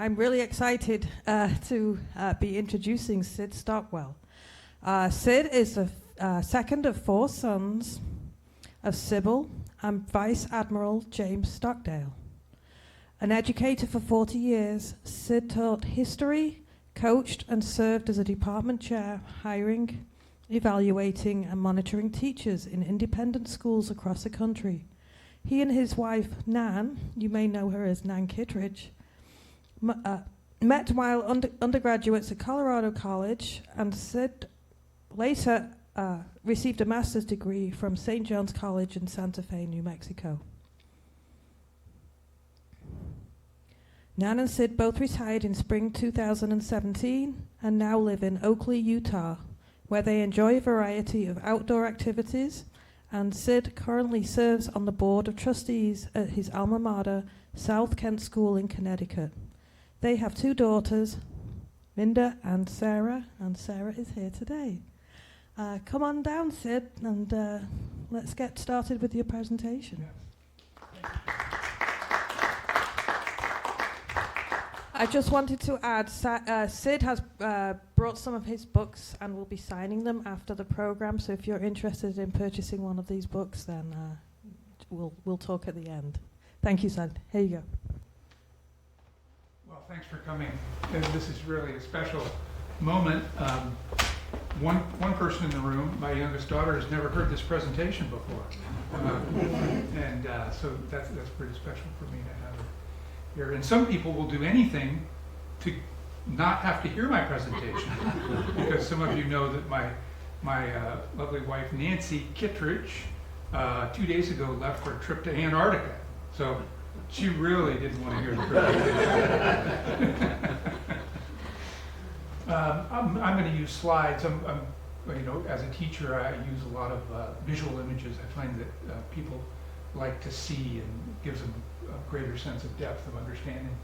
I'm really excited to be introducing Sid Stockwell. Sid is the second of four sons of Sybil and Vice Admiral James Stockdale. An educator for 40 years, Sid taught history, coached and served as a department chair, hiring, evaluating and monitoring teachers in independent schools across the country. He and his wife, Nan, you may know her as Nan Kittredge, met while undergraduates at Colorado College, and Sid later received a master's degree from St. John's College in Santa Fe, New Mexico. Nan and Sid both retired in spring 2017 and now live in Oakley, Utah, where they enjoy a variety of outdoor activities, and Sid currently serves on the board of trustees at his alma mater, South Kent School in Connecticut. They have two daughters, Minda and Sarah is here today. Come on down, Sid, and let's get started with your presentation. Yes. I just wanted to add, Sid has brought some of his books and will be signing them after the program, so if you're interested in purchasing one of these books, then we'll talk at the end. Thank you, Sid. Here you go. Well, thanks for coming. This is really a special moment. One person in the room, my youngest daughter, has never heard this presentation before. So that's pretty special for me to have her here. And some people will do anything to not have to hear my presentation. Because some of you know that my lovely wife, Nancy Kittredge, 2 days ago left for a trip to Antarctica. So she really didn't want to hear the presentation. I'm going to use slides. As a teacher, I use a lot of visual images. I find that people like to see and gives them a greater sense of depth of understanding.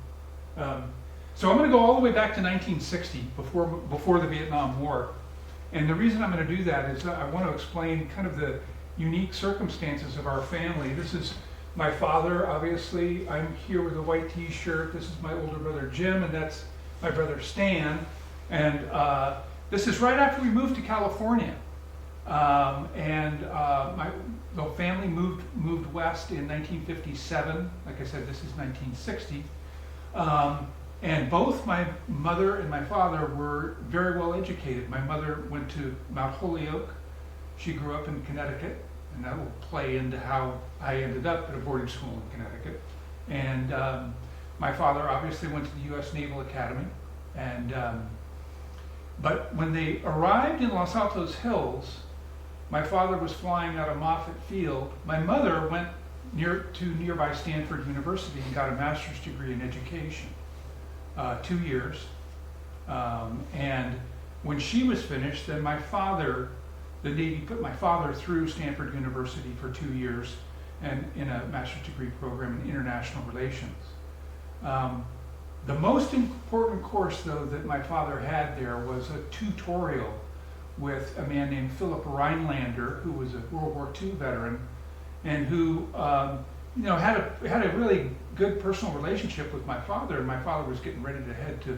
So I'm going to go all the way back to 1960, before the Vietnam War. And the reason I'm going to do that is I want to explain kind of the unique circumstances of our family. This is my father, obviously. I'm here with a white t-shirt. This is my older brother, Jim, and that's my brother, Stan. And this is right after we moved to California. The family moved west in 1957. Like I said, this is 1960. And both my mother and my father were very well educated. My mother went to Mount Holyoke. She grew up in Connecticut, and that will play into how I ended up at a boarding school in Connecticut. And my father obviously went to the U.S. Naval Academy. But when they arrived in Los Altos Hills, my father was flying out of Moffett Field. My mother went to nearby Stanford University and got a master's degree in education, 2 years. And when she was finished, then the Navy put my father through Stanford University for 2 years and in a master's degree program in international relations. The most important course, though, that my father had there was a tutorial with a man named Philip Rhinelander, who was a World War II veteran, and who had a really good personal relationship with my father. And my father was getting ready to head to,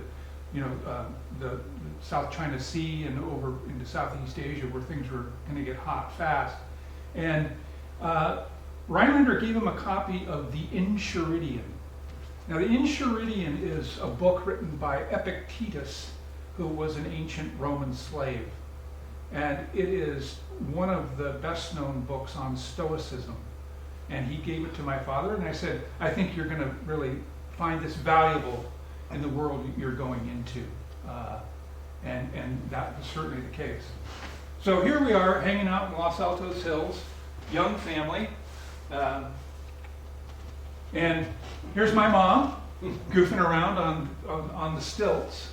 the South China Sea and over into Southeast Asia, where things were going to get hot fast. And Rhinelander gave him a copy of the Enchiridion. Now, the Enchiridion is a book written by Epictetus, who was an ancient Roman slave. And it is one of the best-known books on Stoicism. And he gave it to my father, and I said, I think you're going to really find this valuable in the world you're going into. And that was certainly the case. So here we are, hanging out in Los Altos Hills, young family. And here's my mom, goofing around on the stilts.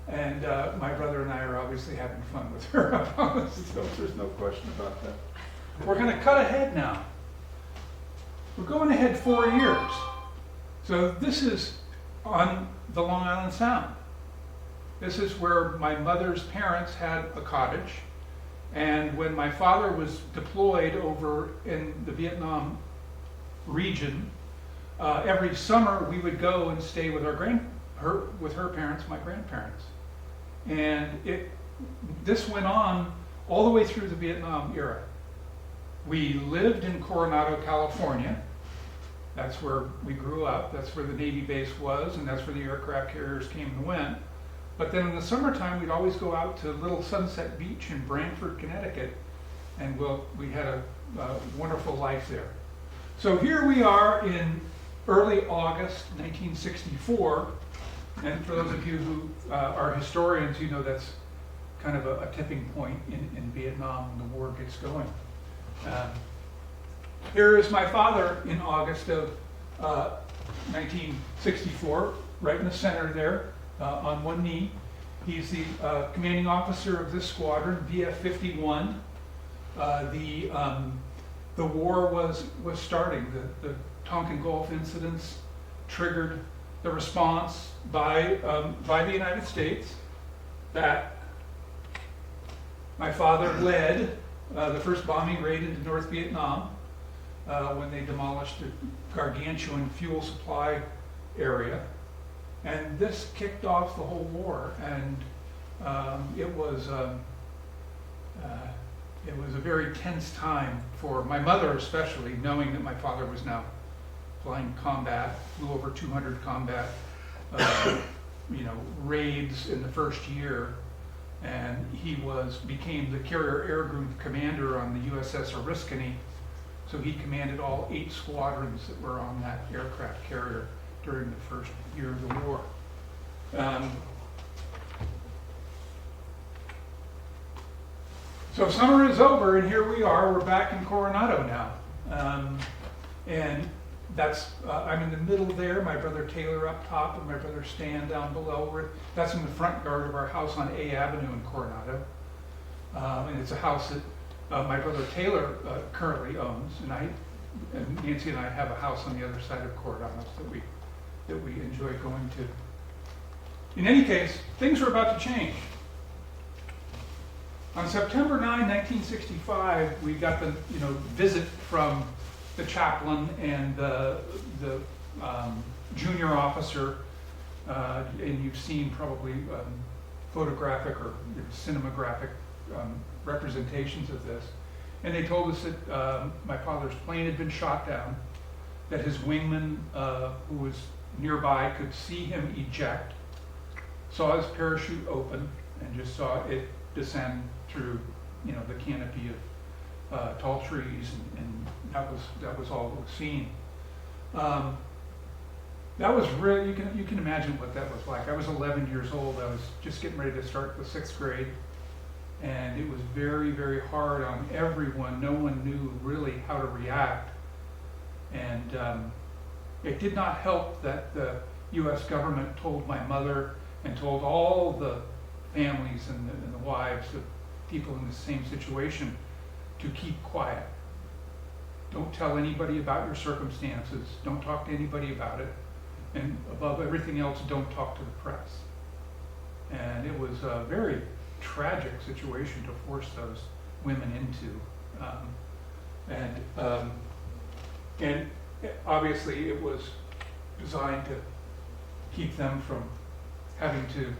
And my brother and I are obviously having fun with her up on the stilts. There's no question about that. We're going to cut ahead now. We're going ahead 4 years. So this is on the Long Island Sound. This is where my mother's parents had a cottage. And when my father was deployed over in the Vietnam region, every summer we would go and stay with our with her parents, my grandparents. And this went on all the way through the Vietnam era. We lived in Coronado, California. That's where we grew up. That's where the Navy base was, and that's where the aircraft carriers came and went. But then in the summertime, we'd always go out to Little Sunset Beach in Branford, Connecticut, and we had a wonderful life there. So here we are in early August 1964, and for those of you who are historians, you know that's kind of a tipping point in Vietnam when the war gets going. Here is my father in August of 1964, right in the center there, on one knee. He's the commanding officer of this squadron, VF-51. The war was starting. The Tonkin Gulf incidents triggered the response by the United States that my father led the first bombing raid into North Vietnam when they demolished a gargantuan fuel supply area. And this kicked off the whole war, and it was a very tense time for my mother, especially, knowing that my father was now flying combat, flew over 200 combat raids in the first year, and he became the carrier air group commander on the USS Oriskany. So he commanded all 8 squadrons that were on that aircraft carrier during the first year of the war. So summer is over, and here we are. We're back in Coronado now. And that's, I'm in the middle there, my brother Taylor up top, and my brother Stan down below. That's in the front yard of our house on A Avenue in Coronado. And it's a house that my brother Taylor currently owns, and Nancy and I have a house on the other side of Coronado that we enjoy going to. In any case, things were about to change. On September 9, 1965, we got the visit from the chaplain and the junior officer, and you've seen probably photographic or cinematographic representations of this. And they told us that my father's plane had been shot down, that his wingman, who was nearby, could see him eject, saw his parachute open, and just saw it descend through the canopy of tall trees, and that was all that was seen. That was really, you can imagine what that was like. I was 11 years old. I was just getting ready to start the 6th grade, and it was very, very hard on everyone. No one knew really how to react, and it did not help that the U.S. government told my mother and told all the families and the wives of people in the same situation to keep quiet. Don't tell anybody about your circumstances. Don't talk to anybody about it. And above everything else, don't talk to the press. And it was a very tragic situation to force those women into. And obviously it was designed to keep them from having to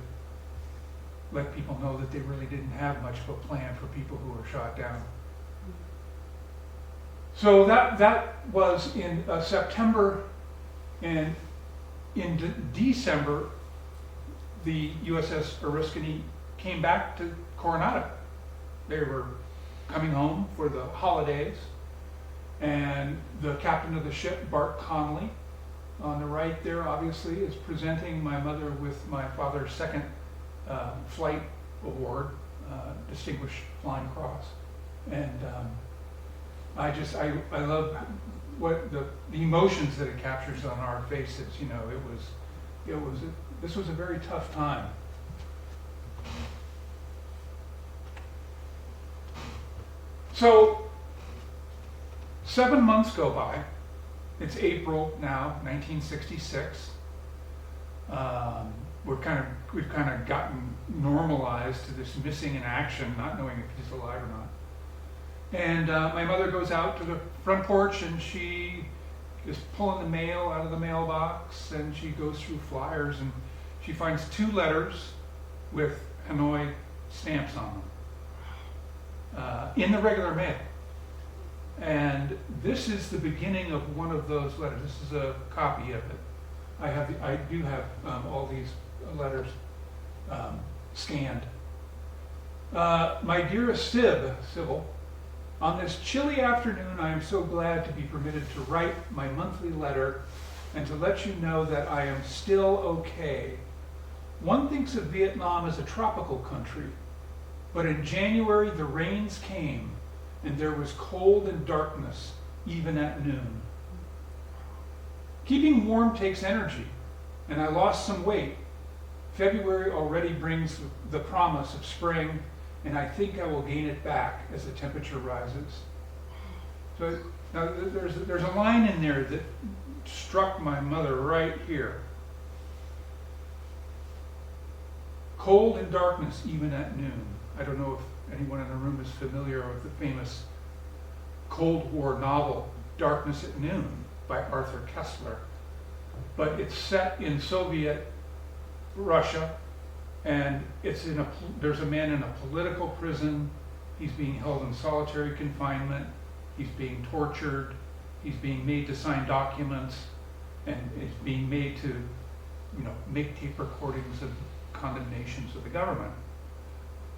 let people know that they really didn't have much of a plan for people who were shot down. So that was in September, and in December, the USS Oriskany came back to Coronado. They were coming home for the holidays, and the captain of the ship, Bart Conley, on the right there, obviously, is presenting my mother with my father's 2nd flight award, Distinguished Flying Cross. And I love what the emotions that it captures on our faces. This was a very tough time. So 7 months go by. It's April now, 1966. We've kind of gotten normalized to this missing in action, not knowing if he's alive or not. And my mother goes out to the front porch, and she is pulling the mail out of the mailbox, and she goes through flyers, and she finds 2 letters with Hanoi stamps on them in the regular mail. And this is the beginning of one of those letters. This is a copy of it. I do have all these letters scanned. My dearest Sybil, on this chilly afternoon, I am so glad to be permitted to write my monthly letter and to let you know that I am still okay. One thinks of Vietnam as a tropical country, but in January the rains came and there was cold and darkness even at noon. Keeping warm takes energy, and I lost some weight. February already brings the promise of spring, and I think I will gain it back as the temperature rises. So now there's a line in there that struck my mother right here. Cold and darkness even at noon. I don't know if anyone in the room is familiar with the famous Cold War novel, Darkness at Noon, by Arthur Koestler. But it's set in Soviet Russia, and there's a man in a political prison. He's being held in solitary confinement. He's being tortured. He's being made to sign documents, and it's being made to, make tape recordings of condemnations of the government.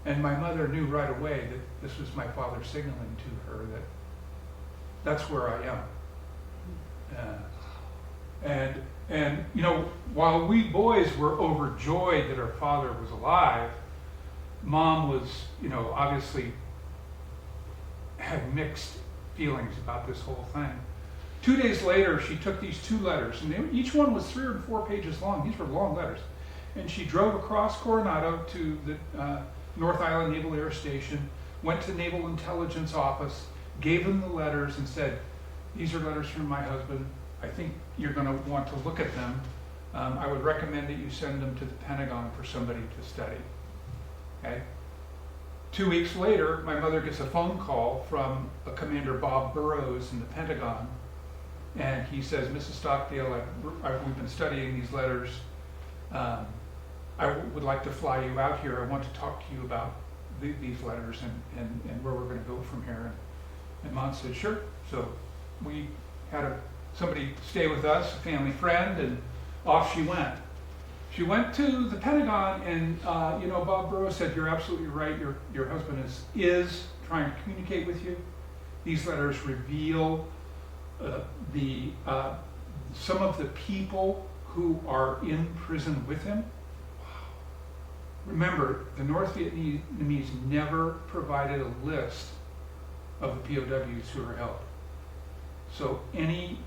And my mother knew right away that this was my father signaling to her that that's where I am. And while we boys were overjoyed that our father was alive, Mom was, obviously had mixed feelings about this whole thing. 2 days later, she took these 2 letters, and each one was 3 or 4 pages long. These were long letters. And she drove across Coronado to the North Island Naval Air Station, went to Naval Intelligence Office, gave them the letters and said, these are letters from my husband. I think you're going to want to look at them. I would recommend that you send them to the Pentagon for somebody to study. Okay? 2 weeks later, my mother gets a phone call from a Commander Bob Burrows in the Pentagon, and he says, Mrs. Stockdale, we've been studying these letters. I would like to fly you out here. I want to talk to you about these letters and where we're going to go from here. And Mom said, sure. So we had somebody stay with us, a family friend, and off she went. She went to the Pentagon, and Bob Burrows said, you're absolutely right. Your husband is trying to communicate with you. These letters reveal some of the people who are in prison with him. Remember, the North Vietnamese never provided a list of the POWs who were held. So any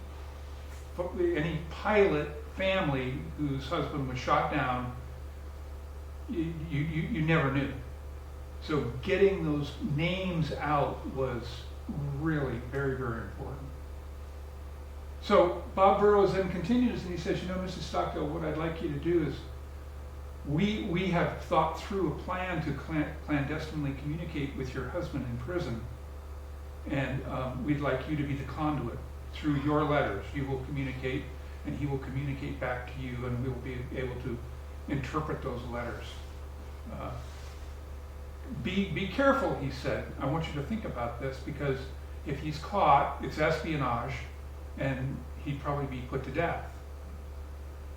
pilot family whose husband was shot down, you never knew. So getting those names out was really very, very important. So Bob Burrows then continues and he says, Mrs. Stockdale, what I'd like you to do is we have thought through a plan to clandestinely communicate with your husband in prison, and we'd like you to be the conduit. Through your letters, you will communicate, and he will communicate back to you, and we will be able to interpret those letters. Be careful, he said. I want you to think about this, because if he's caught, it's espionage, and he'd probably be put to death.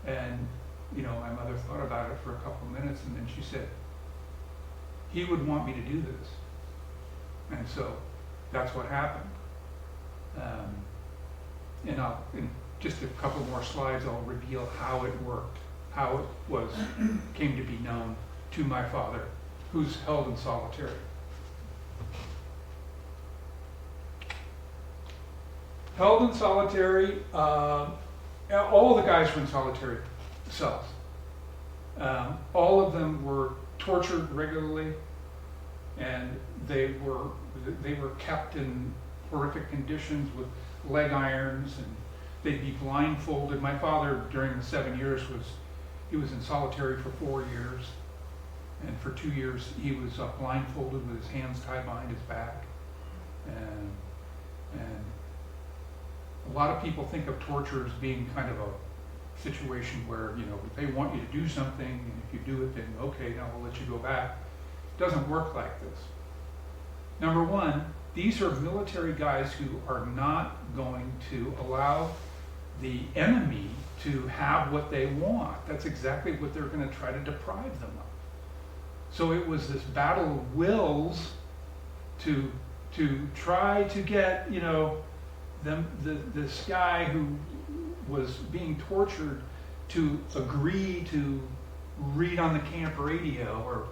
And my mother thought about it for a couple of minutes, and then she said, he would want me to do this. And so that's what happened. And in just a couple more slides, I'll reveal how it worked, how it came to be known to my father, who's held in solitary. Held in solitary, all the guys were in solitary cells. All of them were tortured regularly, and they were kept in horrific conditions with leg irons, and they'd be blindfolded. My father, during the 7 years, he was in solitary for 4 years, and for 2 years he was blindfolded with his hands tied behind his back, and a lot of people think of torture as being kind of a situation where, they want you to do something, and if you do it, then okay, now we'll let you go back. It doesn't work like this. Number one, these are military guys who are not going to allow the enemy to have what they want. That's exactly what they're going to try to deprive them of. So it was this battle of wills to try to get, this guy who was being tortured to agree to read on the camp radio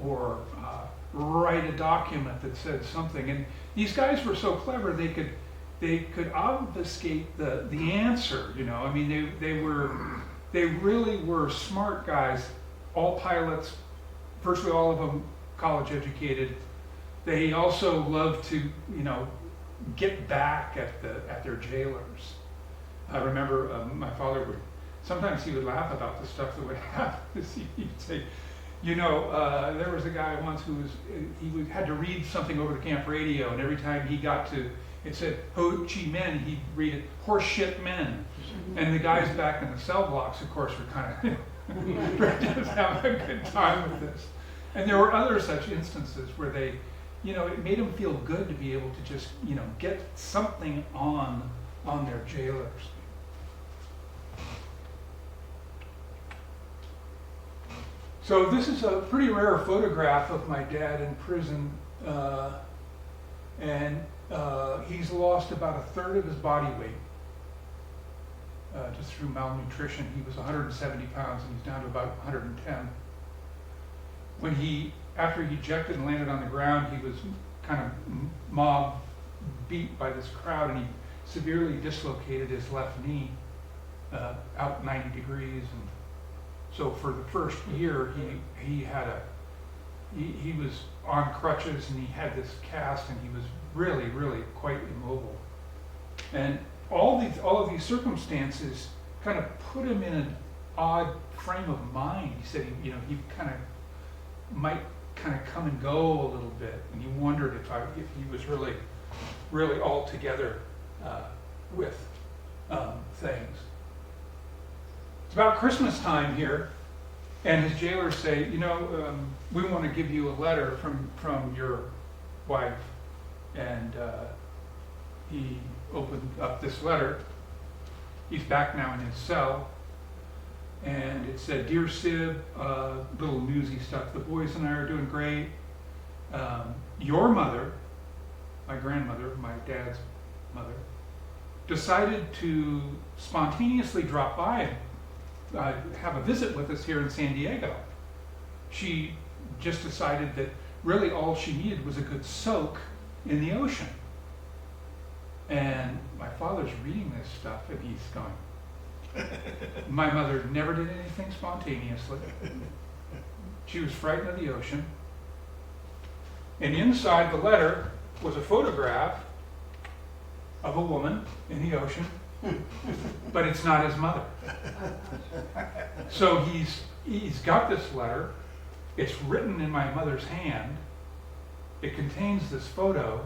or write a document that said something. And these guys were so clever, they could obfuscate the answer. I mean, they really were smart guys. All pilots, virtually all of them college educated. They also loved to, get back at their jailers. I remember my father sometimes he would laugh about the stuff that would happen. He'd say, there was a guy once he had to read something over the camp radio, and every time he got to, it said Ho Chi Minh, he'd read it, horse shit men. And the guys back in the cell blocks, of course, were kind of just having a good time with this. And there were other such instances where they, it made them feel good to be able to just, get something on their jailers. So this is a pretty rare photograph of my dad in prison, and he's lost about a third of his body weight just through malnutrition. He was 170 pounds and he's down to about 110. After he ejected and landed on the ground, he was kind of mob beat by this crowd, and he severely dislocated his left knee out 90 degrees. And so for the first year, he was on crutches, and he had this cast, and he was really, really quite immobile. And all of these circumstances kind of put him in an odd frame of mind. He said he kind of might kind of come and go a little bit, and he wondered if he was really, really all together with things. It's about Christmas time here, and his jailers say, we want to give you a letter from your wife. And he opened up this letter. He's back now in his cell. And it said, "Dear Sib," little newsy stuff, "the boys and I are doing great. Your mother," my grandmother, my dad's mother, "decided to spontaneously drop by and have a visit with us here in San Diego. She just decided that really all she needed was a good soak in the ocean." And my father's reading this stuff, and he's going, "My mother never did anything spontaneously. She was frightened of the ocean." And inside the letter was a photograph of a woman in the ocean, but it's not his mother. So he's got this letter. It's written in my mother's hand. It contains this photo,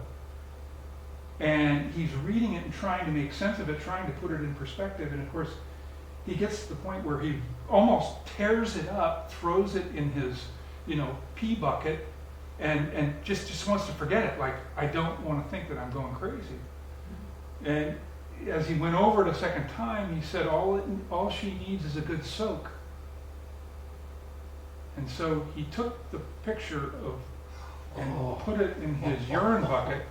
and he's reading it and trying to make sense of it, trying to put it in perspective. And of course, he gets to the point where he almost tears it up, throws it in his, pee bucket, and just wants to forget it. Like, I don't want to think that I'm going crazy. And as he went over it a second time, he said, all she needs is a good soak. And so he took the picture and put it in his urine bucket,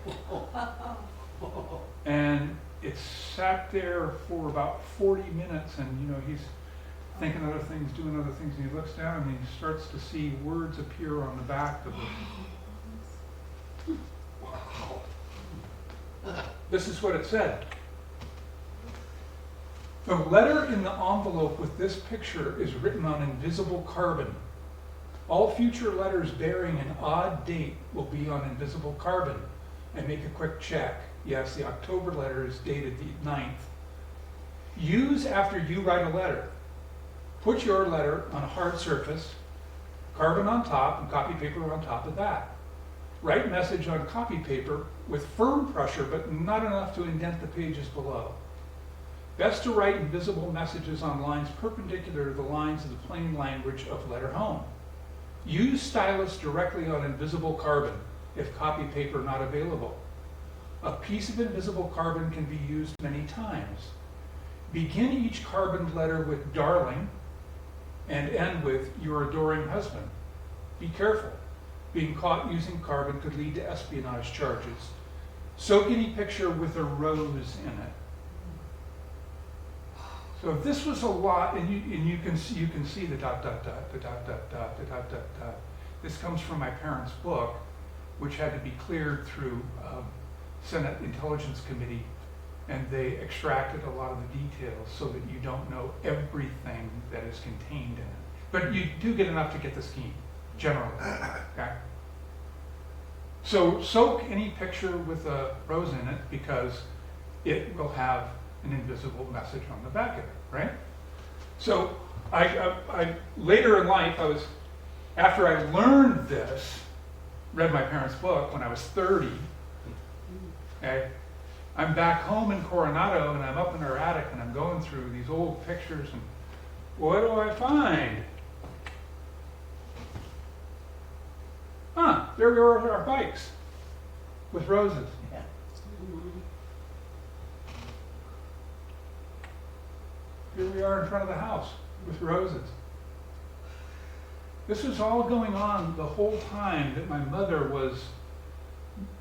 and it sat there for about 40 minutes, and he's thinking other things, doing other things, and he looks down and he starts to see words appear on the back of it. This is what it said. "The letter in the envelope with this picture is written on invisible carbon. All future letters bearing an odd date will be on invisible carbon. And make a quick check. Yes, the October letter is dated the 9th. Use after you write a letter. Put your letter on a hard surface, carbon on top, and copy paper on top of that. Write message on copy paper with firm pressure, but not enough to indent the pages below. Best to write invisible messages on lines perpendicular to the lines of the plain language of letter home. Use stylus directly on invisible carbon if copy paper not available. A piece of invisible carbon can be used many times. Begin each carboned letter with darling and end with your adoring husband. Be careful. Being caught using carbon could lead to espionage charges. Soak any picture with a rose in it. So if this was a lot, and you can see the dot dot dot, the dot dot dot, the dot dot dot. This comes from my parents' book, which had to be cleared through Senate Intelligence Committee, and they extracted a lot of the details so that you don't know everything that is contained in it. But you do get enough to get the scheme, generally. Okay? So soak any picture with a rose in it because it will have an invisible message on the back of it, right? So I later in life, after I learned this, read my parents' book when I was 30, okay, I'm back home in Coronado and I'm up in our attic and I'm going through these old pictures and what do I find? There we are, our bikes with roses. Yeah. Here we are in front of the house with roses. This was all going on the whole time that my mother was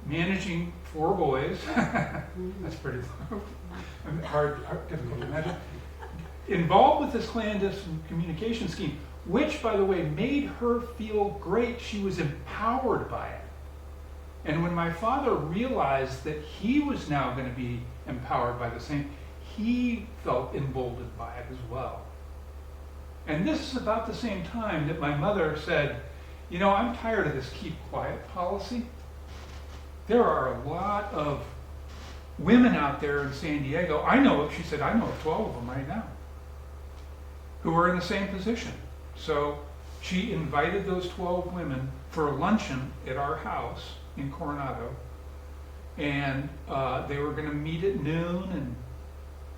managing 4 boys. That's pretty hard, difficult to imagine. Involved with this clandestine communication scheme, which, by the way, made her feel great. She was empowered by it. And when my father realized that he was now going to be empowered by the same, he felt emboldened by it as well. And this is about the same time that my mother said, you know, I'm tired of this keep quiet policy. There are a lot of women out there in San Diego. She said, I know of 12 of them right now who are in the same position. So she invited those 12 women for a luncheon at our house in Coronado. And they were going to meet at noon.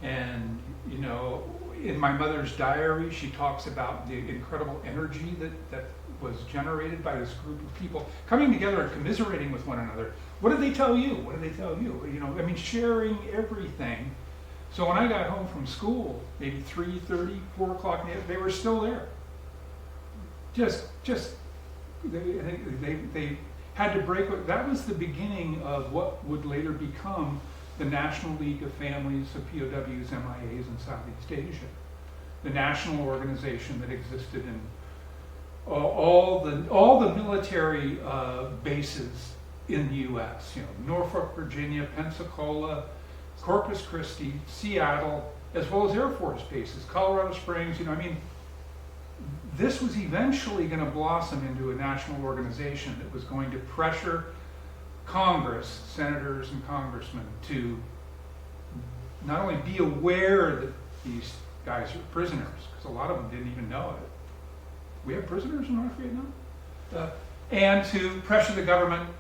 And you know, in my mother's diary, she talks about the incredible energy that was generated by this group of people coming together and commiserating with one another. What did they tell you? What did they tell you? You know, I mean, sharing everything. So when I got home from school, maybe 3:30, 4 o'clock, they were still there. They had to break. That was the beginning of what would later become the National League of Families of POWs, MIAs in Southeast Asia, the national organization that existed in all the military bases in the U.S. You know, Norfolk, Virginia, Pensacola, Corpus Christi, Seattle, as well as Air Force bases, Colorado Springs. You know, I mean, this was eventually going to blossom into a national organization that was going to pressure Congress, senators and congressmen, to not only be aware that these guys are prisoners, because a lot of them didn't even know it. We have prisoners in North Vietnam? And to pressure the government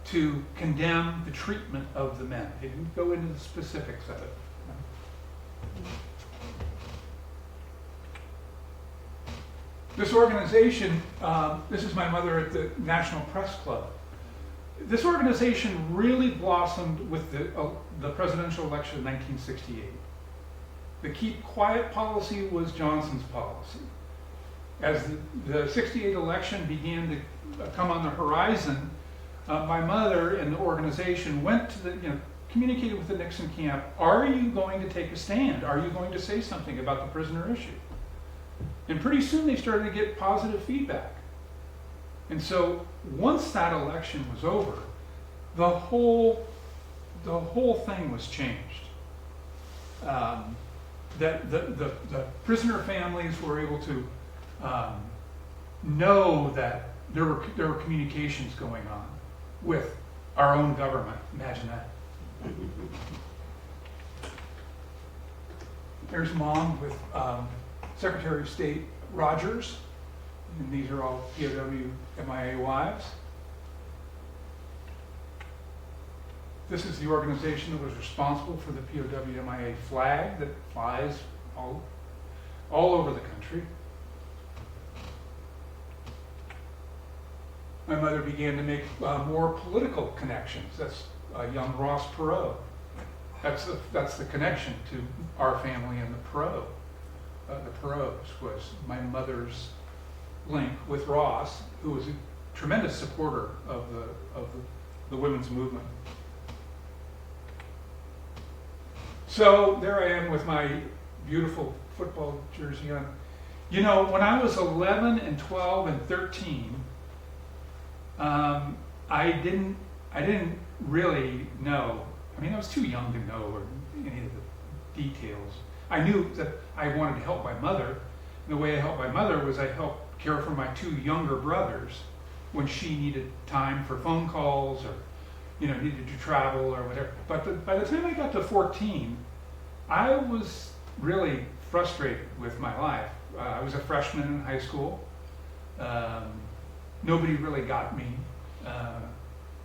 to condemn the treatment of the men. They didn't go into the specifics of it. This organization, this is my mother at the National Press Club. This organization really blossomed with the presidential election of 1968. The keep quiet policy was Johnson's policy. As the 68 election began to come on the horizon, my mother and the organization went to communicated with the Nixon camp, are you going to take a stand? Are you going to say something about the prisoner issue? And pretty soon they started to get positive feedback. And so once that election was over, the whole thing was changed. That the prisoner families were able to know that there were communications going on with our own government. Imagine that. There's Mom with Secretary of State Rogers, and these are all POW MIA wives. This is the organization that was responsible for the POW/MIA flag that flies all over the country. My mother began to make more political connections. That's young Ross Perot. That's the connection to our family and the Perot. The Perots was my mother's link with Ross, who was a tremendous supporter of the women's movement. So there I am with my beautiful football jersey on. You know, when I was 11 and 12 and 13, I didn't really know. I mean, I was too young to know any of the details. I knew that I wanted to help my mother. And the way I helped my mother was I helped care for my two younger brothers when she needed time for phone calls or, needed to travel or whatever. But by the time I got to 14, I was really frustrated with my life. I was a freshman in high school. Nobody really got me.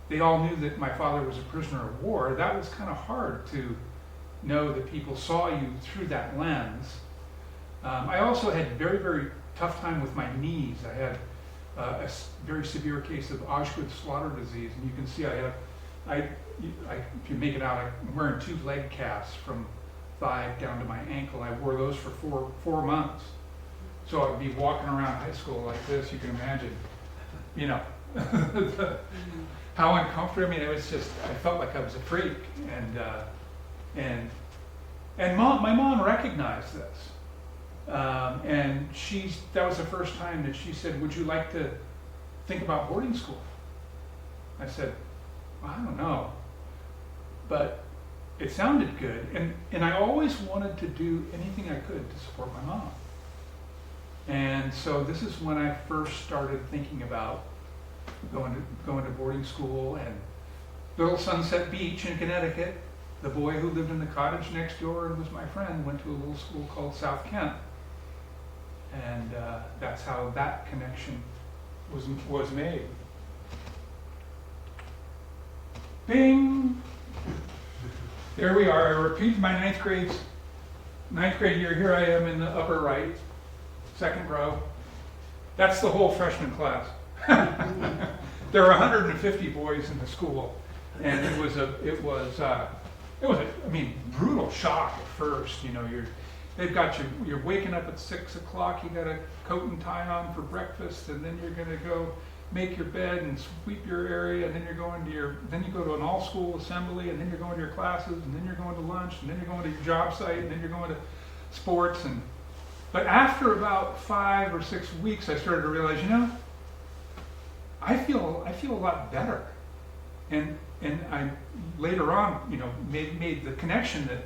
They all knew that my father was a prisoner of war. That was kind of hard to know that people saw you through that lens. I also had very, very tough time with my knees. I had a very severe case of Auschwitz-Slaughter disease, and you can see if you make it out, I'm wearing 2 leg casts from thigh down to my ankle. I wore those for four months. So I would be walking around high school like this. You can imagine, how uncomfortable. I mean, it was just, I felt like I was a freak. And my mom recognized this. And that was the first time that she said, "Would you like to think about boarding school?" I said, "Well, I don't know." But it sounded good. And I always wanted to do anything I could to support my mom. And so this is when I first started thinking about going to boarding school. And little Sunset Beach in Connecticut, the boy who lived in the cottage next door and was my friend went to a little school called South Kent. And that's how that connection was made. Bing! There we are. I repeated my ninth grade year. Here I am in the upper right, second row. That's the whole freshman class. There were 150 boys in the school, and it was a brutal shock at first. You're waking up at 6 o'clock. You got a coat and tie on for breakfast, and then you're going to go make your bed and sweep your area, and then you go to an all-school assembly, and then you're going to your classes, and then you're going to lunch, and then you're going to your job site, and then you're going to sports. But after about 5 or 6 weeks, I started to realize, I feel a lot better. And I later on, made the connection that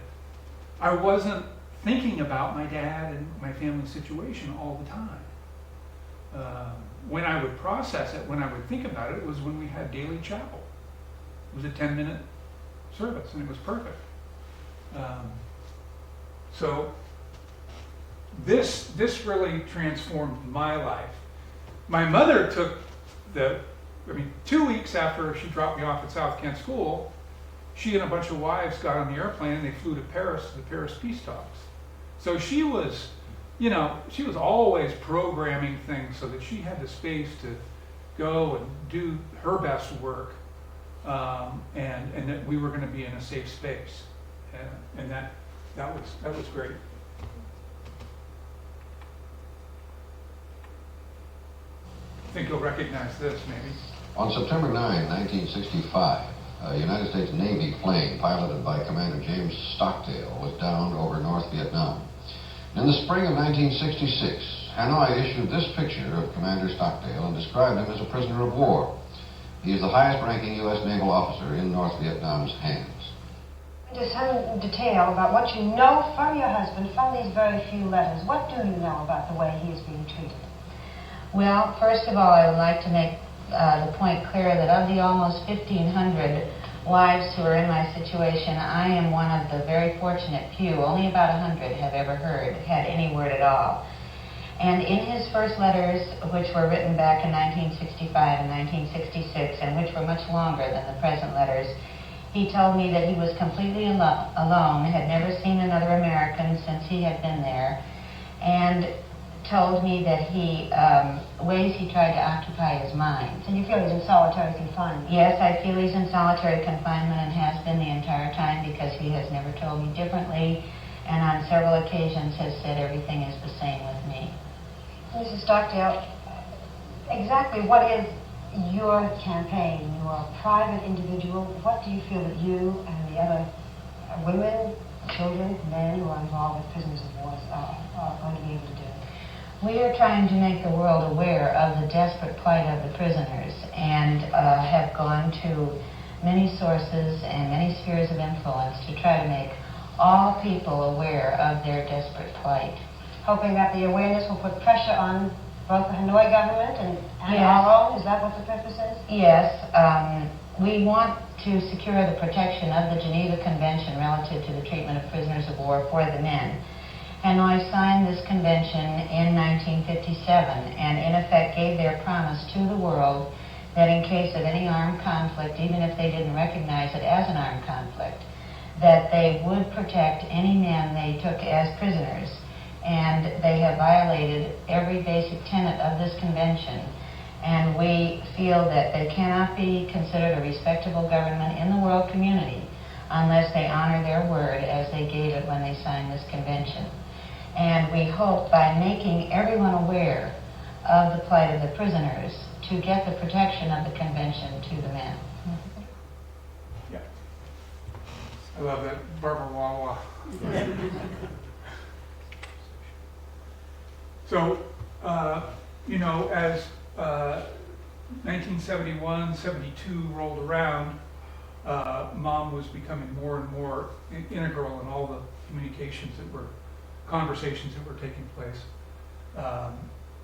I wasn't thinking about my dad and my family situation all the time. When I would process it, when I would think about it, was when we had daily chapel. It was a 10-minute service, and it was perfect. So this really transformed my life. My mother took 2 weeks after she dropped me off at South Kent School, she and a bunch of wives got on the airplane and they flew to Paris to the Paris Peace Talks. So she was always programming things so that she had the space to go and do her best work, and that we were going to be in a safe space, and that was great. I think you'll recognize this, maybe. On September 9, 1965, a United States Navy plane piloted by Commander James Stockdale was downed over North Vietnam. In the spring of 1966, Hanoi issued this picture of Commander Stockdale and described him as a prisoner of war. He is the highest-ranking U.S. naval officer in North Vietnam's hands. Into some detail about what you know from your husband from these very few letters. What do you know about the way he is being treated? Well, first of all, I would like to make the point clear that of the almost 1,500 wives who are in my situation, I am one of the very fortunate few. Only about 100 have ever had any word at all. And in his first letters, which were written back in 1965 and 1966, and which were much longer than the present letters, He told me that he was completely alone, had never seen another American since he had been there, and told me that ways he tried to occupy his mind. And you feel he's in solitary confinement? Yes, I feel he's in solitary confinement and has been the entire time, because he has never told me differently, and on several occasions has said everything is the same with me. Mrs. Stockdale, exactly what is your campaign? You're a private individual. What do you feel that you and the other women, children, men who are involved with prisoners of war are going to be able to do? We are trying to make the world aware of the desperate plight of the prisoners, and have gone to many sources and many spheres of influence to try to make all people aware of their desperate plight. Hoping that the awareness will put pressure on both the Hanoi government and Yes. our own? Is that what the purpose is? Yes, we want to secure the protection of the Geneva Convention relative to the treatment of prisoners of war for the men. Hanoi signed this convention in 1957 and in effect gave their promise to the world that in case of any armed conflict, even if they didn't recognize it as an armed conflict, that they would protect any men they took as prisoners. And they have violated every basic tenet of this convention. And we feel that they cannot be considered a respectable government in the world community unless they honor their word as they gave it when they signed this convention. And we hope by making everyone aware of the plight of the prisoners to get the protection of the convention to the men. Yeah. I love that. Barbara Wawa. So, as 1971, 72 rolled around, Mom was becoming more and more integral in all the conversations that were taking place.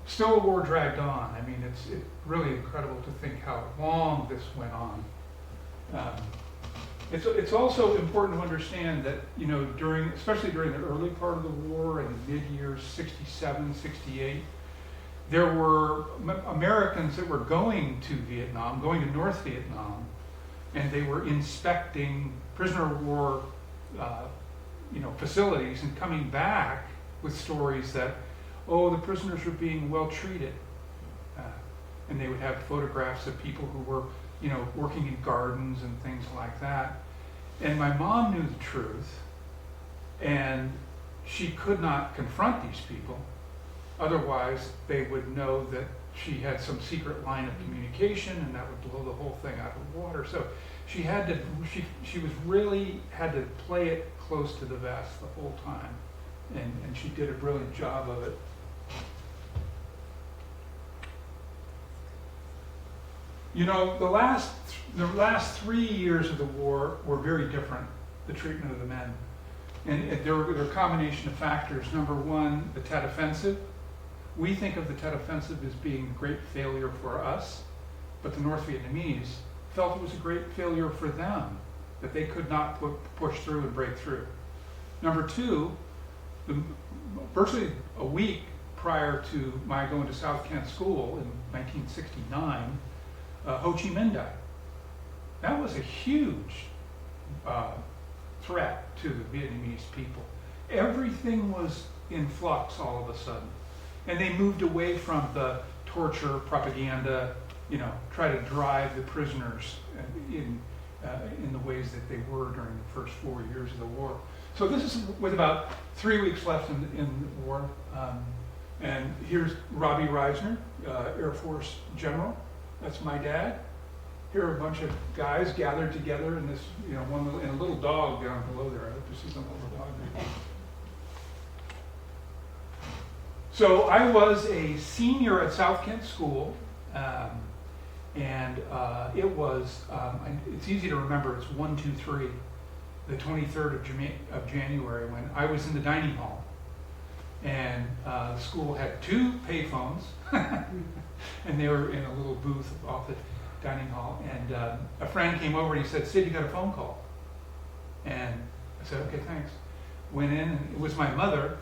Still, the war dragged on. I mean, it's really incredible to think how long this went on. It's also important to understand that, especially during the early part of the war and the mid-years 67, 68, there were Americans that were going to Vietnam, going to North Vietnam, and they were inspecting prisoner of war facilities and coming back with stories that, the prisoners were being well treated. And they would have photographs of people who were working in gardens and things like that. And my mom knew the truth, and she could not confront these people. Otherwise, they would know that she had some secret line of communication, and that would blow the whole thing out of the water. So she had to, she was really had to play it close to the vest the whole time, and she did a brilliant job of it. The last 3 years of the war were very different, the treatment of the men. And there were a combination of factors. Number one, the Tet Offensive. We think of the Tet Offensive as being a great failure for us, but the North Vietnamese felt it was a great failure for them, that they could not push through and break through. Number two, virtually a week prior to my going to South Kent School in 1969, Ho Chi Minh died. That was a huge threat to the Vietnamese people. Everything was in flux all of a sudden. And they moved away from the torture, propaganda, try to drive the prisoners in the ways that they were during the first 4 years of the war. So this is with about 3 weeks left in the war. And here's Robbie Reisner, Air Force General. That's my dad. Here are a bunch of guys gathered together in this, and a little dog down below there. I hope this isn't a little dog. So I was a senior at South Kent School, and it was, it's easy to remember, it's 1-2-3, the 23rd of January, when I was in the dining hall. And the school had 2 payphones, and they were in a little booth off the dining hall. And a friend came over and he said, "Sid, you got a phone call?" And I said, "Okay, thanks." Went in, and it was my mother,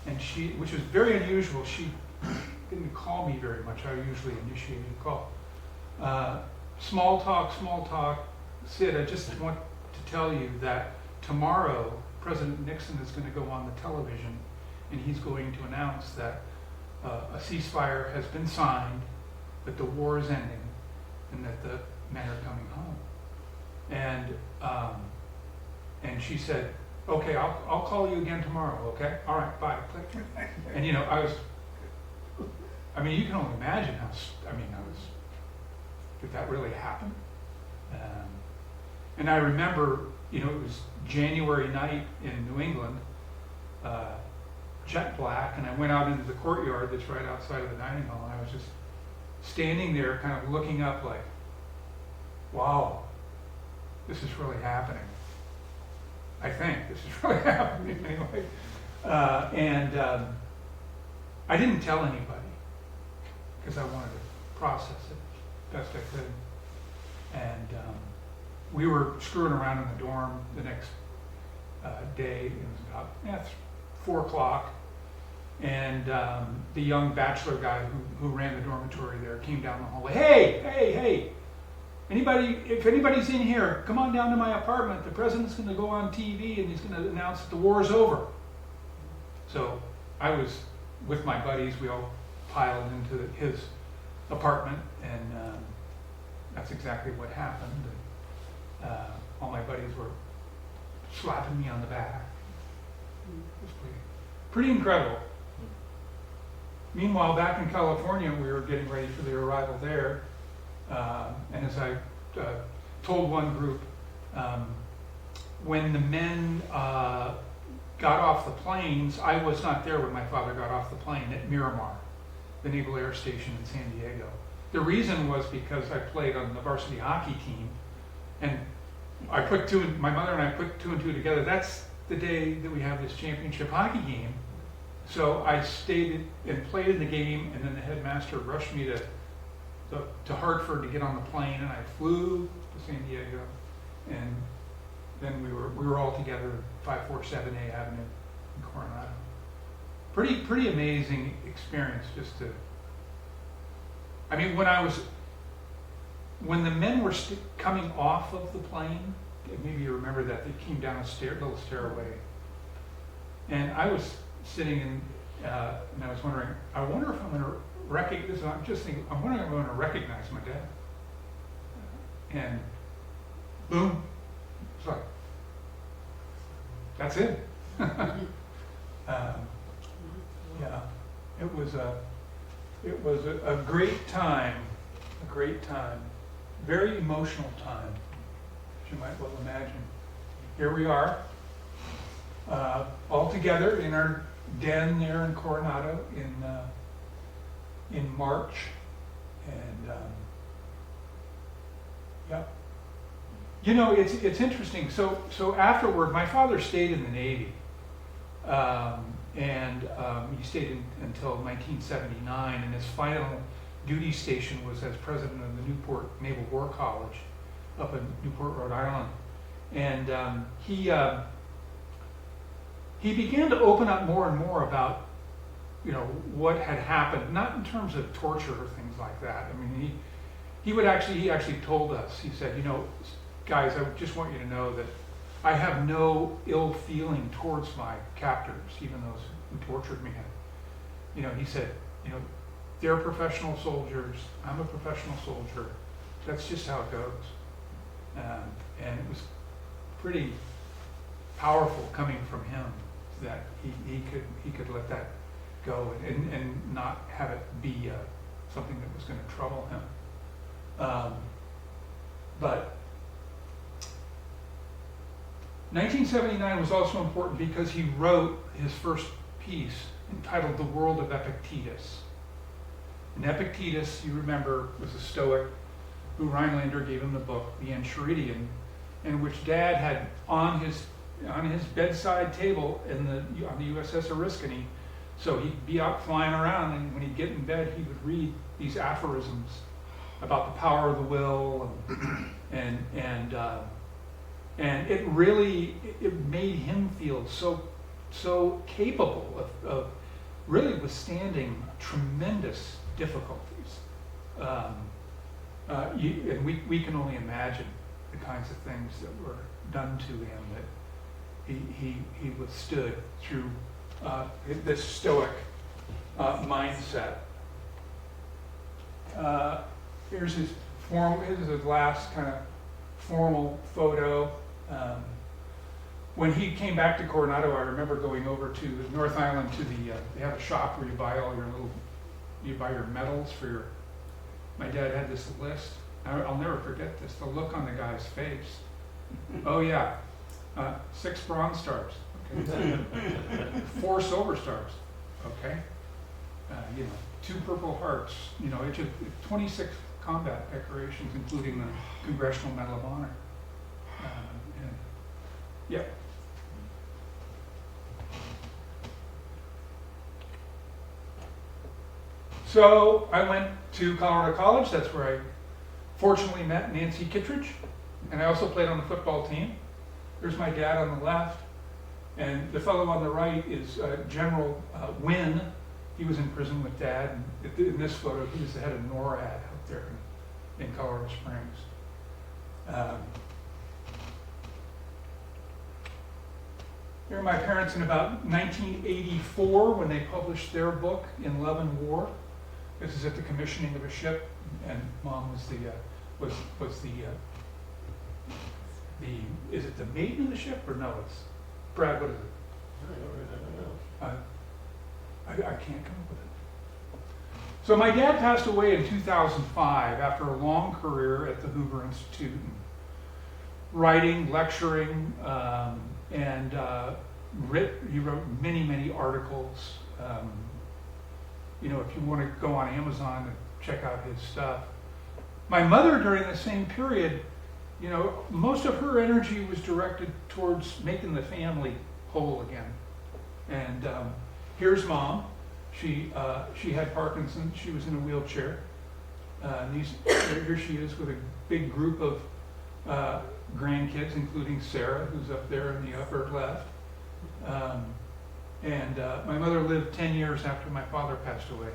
and she, which was very unusual, she didn't call me very much. I usually initiated a call. Small talk, Sid, I just want to tell you that tomorrow President Nixon is going to go on the television and he's going to announce that a ceasefire has been signed, that the war is ending, and that the men are coming home. And she said, okay, I'll call you again tomorrow, okay? All right, bye. And you know, you can only imagine did that really happen? And I remember, you know, it was January night in New England, jet black, and I went out into the courtyard that's right outside of the dining hall, and I was just standing there kind of looking up like, wow, this is really happening. I think this is really happening anyway. I didn't tell anybody because I wanted to process it best I could. And we were screwing around in the dorm the next day. It was about 4 o'clock. And the young bachelor guy who ran the dormitory there came down the hallway. Hey! If anybody's in here, come on down to my apartment. The president's going to go on TV and he's going to announce that the war's over. So I was with my buddies. We all piled into his apartment, and that's exactly what happened. All my buddies were slapping me on the back. It was pretty incredible. Meanwhile, back in California, we were getting ready for the arrival there. And as I told one group, when the men got off the planes, I was not there when my father got off the plane at Miramar, the Naval Air Station in San Diego. The reason was because I played on the varsity hockey team, and my mother and I put 2 and 2 together. That's the day that we have this championship hockey game. So I stayed and played in the game, and then the headmaster rushed me to Hartford to get on the plane, and I flew to San Diego, and then we were all together at 547 A Avenue in Coronado. Pretty amazing experience. When the men were coming off of the plane, maybe you remember that, they came down a little stairway, and I was sitting in, and I was wondering, I wonder if I'm going to recognize, I'm just thinking, I'm wondering if I'm going to recognize my dad. And boom, it's like, that's it. Yeah, it was a great time, very emotional time, as you might well imagine. Here we are, all together in our den there in Coronado in March, and yeah, you know, it's interesting. So afterward, my father stayed in the Navy, and he stayed until 1979, and his final duty station was as president of the Newport Naval War College up in Newport, Rhode Island, and he began to open up more and more about, you know, what had happened, not in terms of torture or things like that. I mean, he actually told us, he said, you know, guys, I just want you to know that I have no ill feeling towards my captors, even those who tortured me. You know, he said, you know, they're professional soldiers, I'm a professional soldier, that's just how it goes. And it was pretty powerful coming from him that he could let that go and not have it be something that was going to trouble him. But 1979 was also important because he wrote his first piece entitled The World of Epictetus. And Epictetus, you remember, was a Stoic who Rhinelander gave him the book, The Enchiridion, in which Dad had on his bedside table on the USS Oriskany. So he'd be out flying around, and when he'd get in bed, he would read these aphorisms about the power of the will, and it really made him feel so capable of really withstanding tremendous difficulties. And we can only imagine the kinds of things that were done to him, that he withstood through this stoic mindset. Here's his last kind of formal photo. When he came back to Coronado, I remember going over to North Island to they have a shop where you buy your medals for your. My dad had this list. I'll never forget this. The look on the guy's face. Oh yeah, 6 bronze stars. Okay. 4 silver stars. Okay. 2 purple hearts. It's 26 combat decorations, including the Congressional Medal of Honor. Yeah. So I went to Colorado College. That's where I fortunately met Nancy Kittredge, and I also played on the football team. There's my dad on the left, and the fellow on the right is General Wynn. He was in prison with Dad. And in this photo, he was the head of NORAD out there in Colorado Springs. Here are my parents in about 1984 when they published their book, In Love and War. This is at the commissioning of a ship, and Mom was is it the maiden of the ship, or no? It's Brad. What is it? I can't come up with it. So my dad passed away in 2005 after a long career at the Hoover Institute, writing, lecturing, and he wrote many articles. If you want to go on Amazon and check out his stuff. My mother, during the same period, most of her energy was directed towards making the family whole again. And here's Mom. She had Parkinson's. She was in a wheelchair. Here she is with a big group of grandkids, including Sarah, who's up there in the upper left. My mother lived 10 years after my father passed away.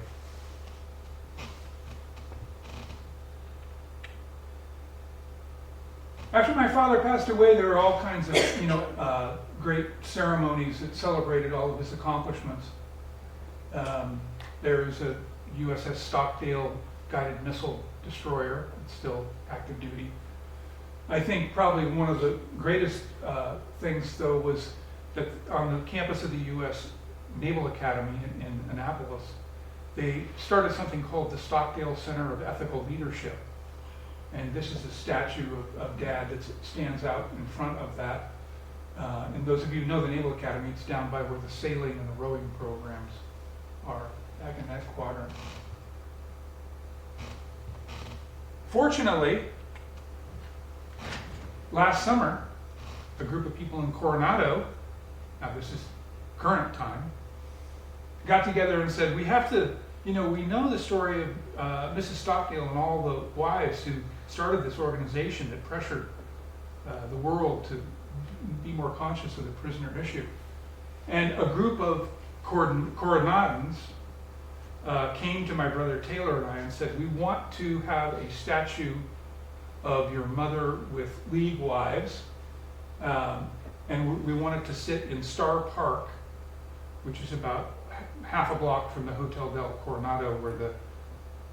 After my father passed away, there were all kinds of, great ceremonies that celebrated all of his accomplishments. There's a USS Stockdale guided missile destroyer. It's still active duty. I think probably one of the greatest things, though, was that on the campus of the U.S. Naval Academy in Annapolis, they started something called the Stockdale Center of Ethical Leadership. And this is a statue of Dad that stands out in front of that. And those of you who know the Naval Academy, it's down by where the sailing and the rowing programs are, back in that quadrant. Fortunately, last summer, a group of people in Coronado, now this is current time, got together and said, we have to, we know the story of Mrs. Stockdale and all the wives who started this organization that pressured the world to be more conscious of the prisoner issue. And a group of Coronadans came to my brother Taylor and I and said, we want to have a statue of your mother with League wives, and we want it to sit in Star Park, which is about half a block from the Hotel del Coronado,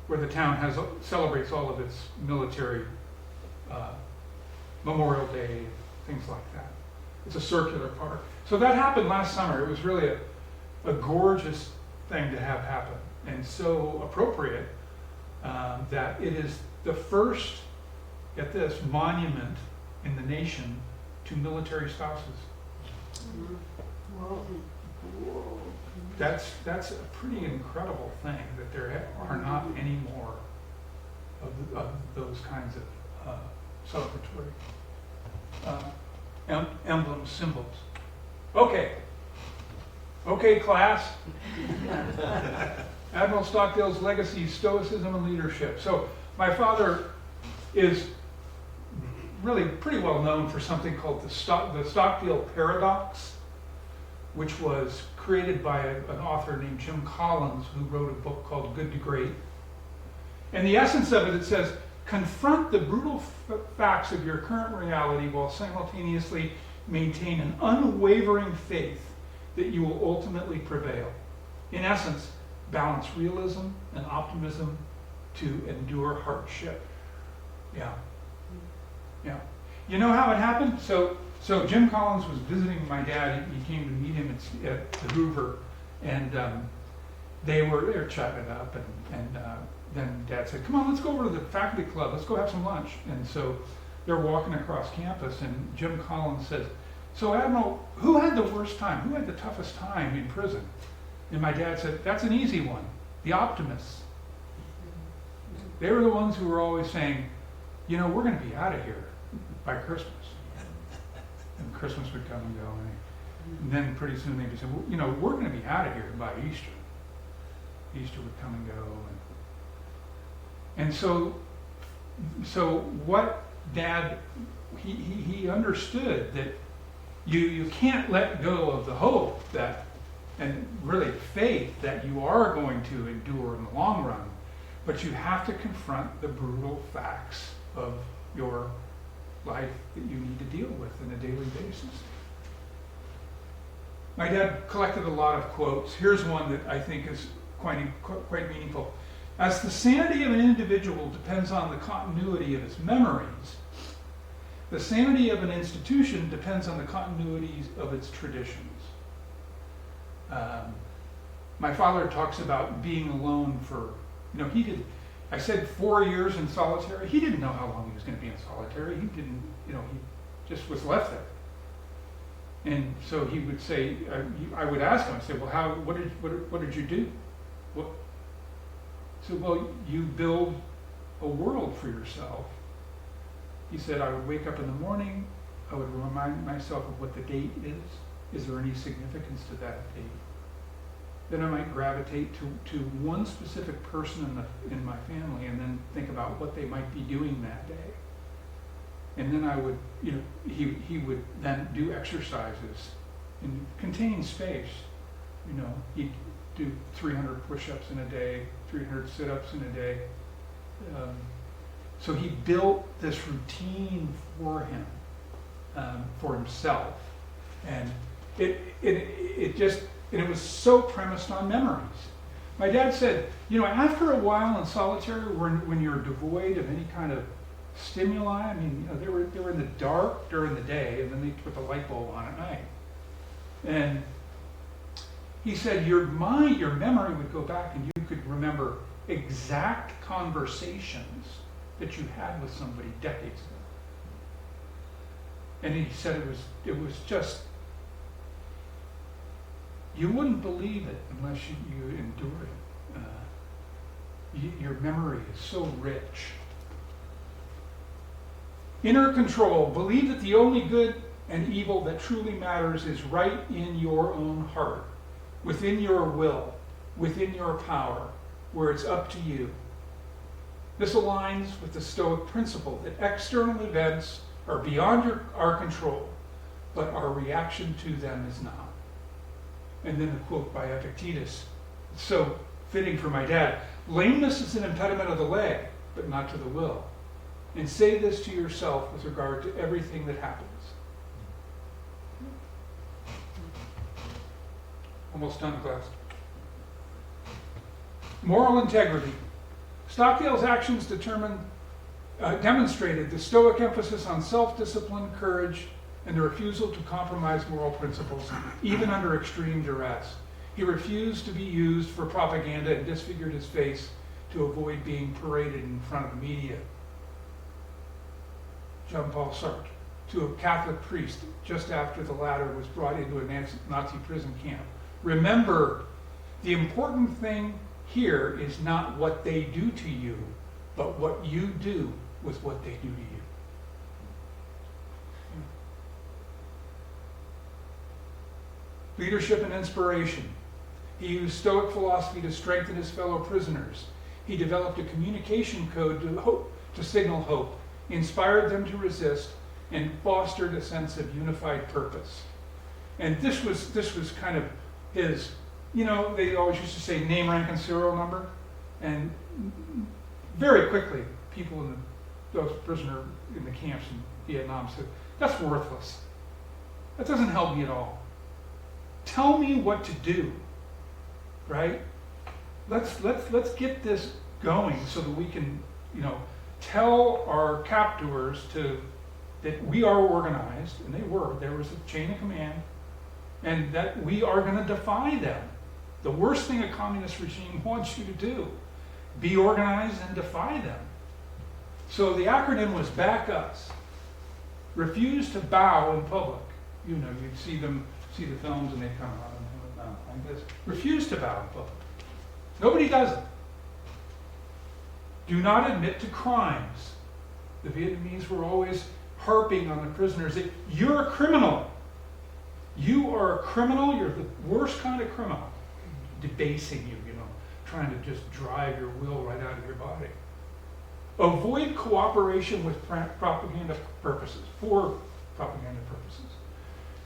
where the town celebrates all of its military Memorial Day, things like that. It's a circular park. So that happened last summer. It was really a gorgeous thing to have happen, and so appropriate that it is the first, get this, monument in the nation to military spouses. Whoa. That's a pretty incredible thing, that there are not any more of those kinds of celebratory emblems, symbols. Okay, class. Admiral Stockdale's legacy, stoicism and leadership. So my father is really pretty well known for something called the Stockdale paradox, which was created by an author named Jim Collins, who wrote a book called Good to Great. And the essence of it says, Confront the brutal facts of your current reality while simultaneously maintain an unwavering faith that you will ultimately prevail. In essence, balance realism and optimism to endure hardship. Yeah. Yeah. You know how it happened? So Jim Collins was visiting my dad. He came to meet him at the Hoover, and they were chatting it up, and then Dad said, "Come on, let's go over to the faculty club. Let's go have some lunch." And so they're walking across campus, and Jim Collins says, "So Admiral, who had the worst time? Who had the toughest time in prison?" And my dad said, "That's an easy one. The optimists. They were the ones who were always saying, you know, we're going to be out of here by Christmas." And Christmas would come and go, and then pretty soon they'd say, well, you know, we're going to be out of here by Easter. Easter would come and go, and so what Dad, he understood that you can't let go of the hope that, and really faith that you are going to endure in the long run, but you have to confront the brutal facts of your life that you need to deal with on a daily basis. My dad collected a lot of quotes. Here's one that I think is quite meaningful. As the sanity of an individual depends on the continuity of its memories, the sanity of an institution depends on the continuity of its traditions. My father talks about being alone for, I said 4 years in solitary. He didn't know how long he was going to be in solitary. He didn't, he just was left there. And so he would say, I would ask him, I'd say, well, what did you do? So, well, you build a world for yourself. He said, I would wake up in the morning, I would remind myself of what the date is. Is there any significance to that date? Then I might gravitate to one specific person in my family and then think about what they might be doing that day. And then I would, he would then do exercises in contained space. He'd do 300 push-ups in a day, 300 sit-ups in a day. So he built this routine for him, for himself. And it was so premised on memories. My dad said, after a while in solitary, when you're devoid of any kind of stimuli, they were in the dark during the day, and then they put the light bulb on at night. And he said your memory would go back, and you could remember exact conversations that you had with somebody decades ago. And he said it was just, you wouldn't believe it unless you endure it. Your memory is so rich. Inner control. Believe that the only good and evil that truly matters is right in your own heart, within your will, within your power, where it's up to you. This aligns with the Stoic principle that external events are beyond our control, but our reaction to them is not. And then a quote by Epictetus, it's so fitting for my dad. Lameness is an impediment of the leg, but not to the will. And say this to yourself with regard to everything that happens. Almost done, class. Moral integrity. Stockdale's actions demonstrated the Stoic emphasis on self-discipline, courage, and the refusal to compromise moral principles, even under extreme duress. He refused to be used for propaganda and disfigured his face to avoid being paraded in front of the media. Jean-Paul Sartre, to a Catholic priest just after the latter was brought into a Nazi prison camp. Remember, the important thing here is not what they do to you, but what you do with what they do to you. Leadership and inspiration. He used Stoic philosophy to strengthen his fellow prisoners. He developed a communication code to signal hope, inspired them to resist, and fostered a sense of unified purpose. And this was kind of his, they always used to say name, rank, and serial number. And very quickly, people in those prisoners in the camps in Vietnam said, that's worthless. That doesn't help me at all. Tell me what to do, right? Let's get this going so that we can, tell our captors that we are organized, and they were. There was a chain of command, and that we are going to defy them. The worst thing a communist regime wants you to do, be organized and defy them. So the acronym was back us. Refuse to bow in public. You'd see the films and they'd come out and bow like this. Refuse to bow in public. Nobody does it. Do not admit to crimes. The Vietnamese were always harping on the prisoners that you're a criminal. You are a criminal. You're the worst kind of criminal. Debasing you, trying to just drive your will right out of your body. Avoid cooperation with propaganda purposes, for propaganda purposes.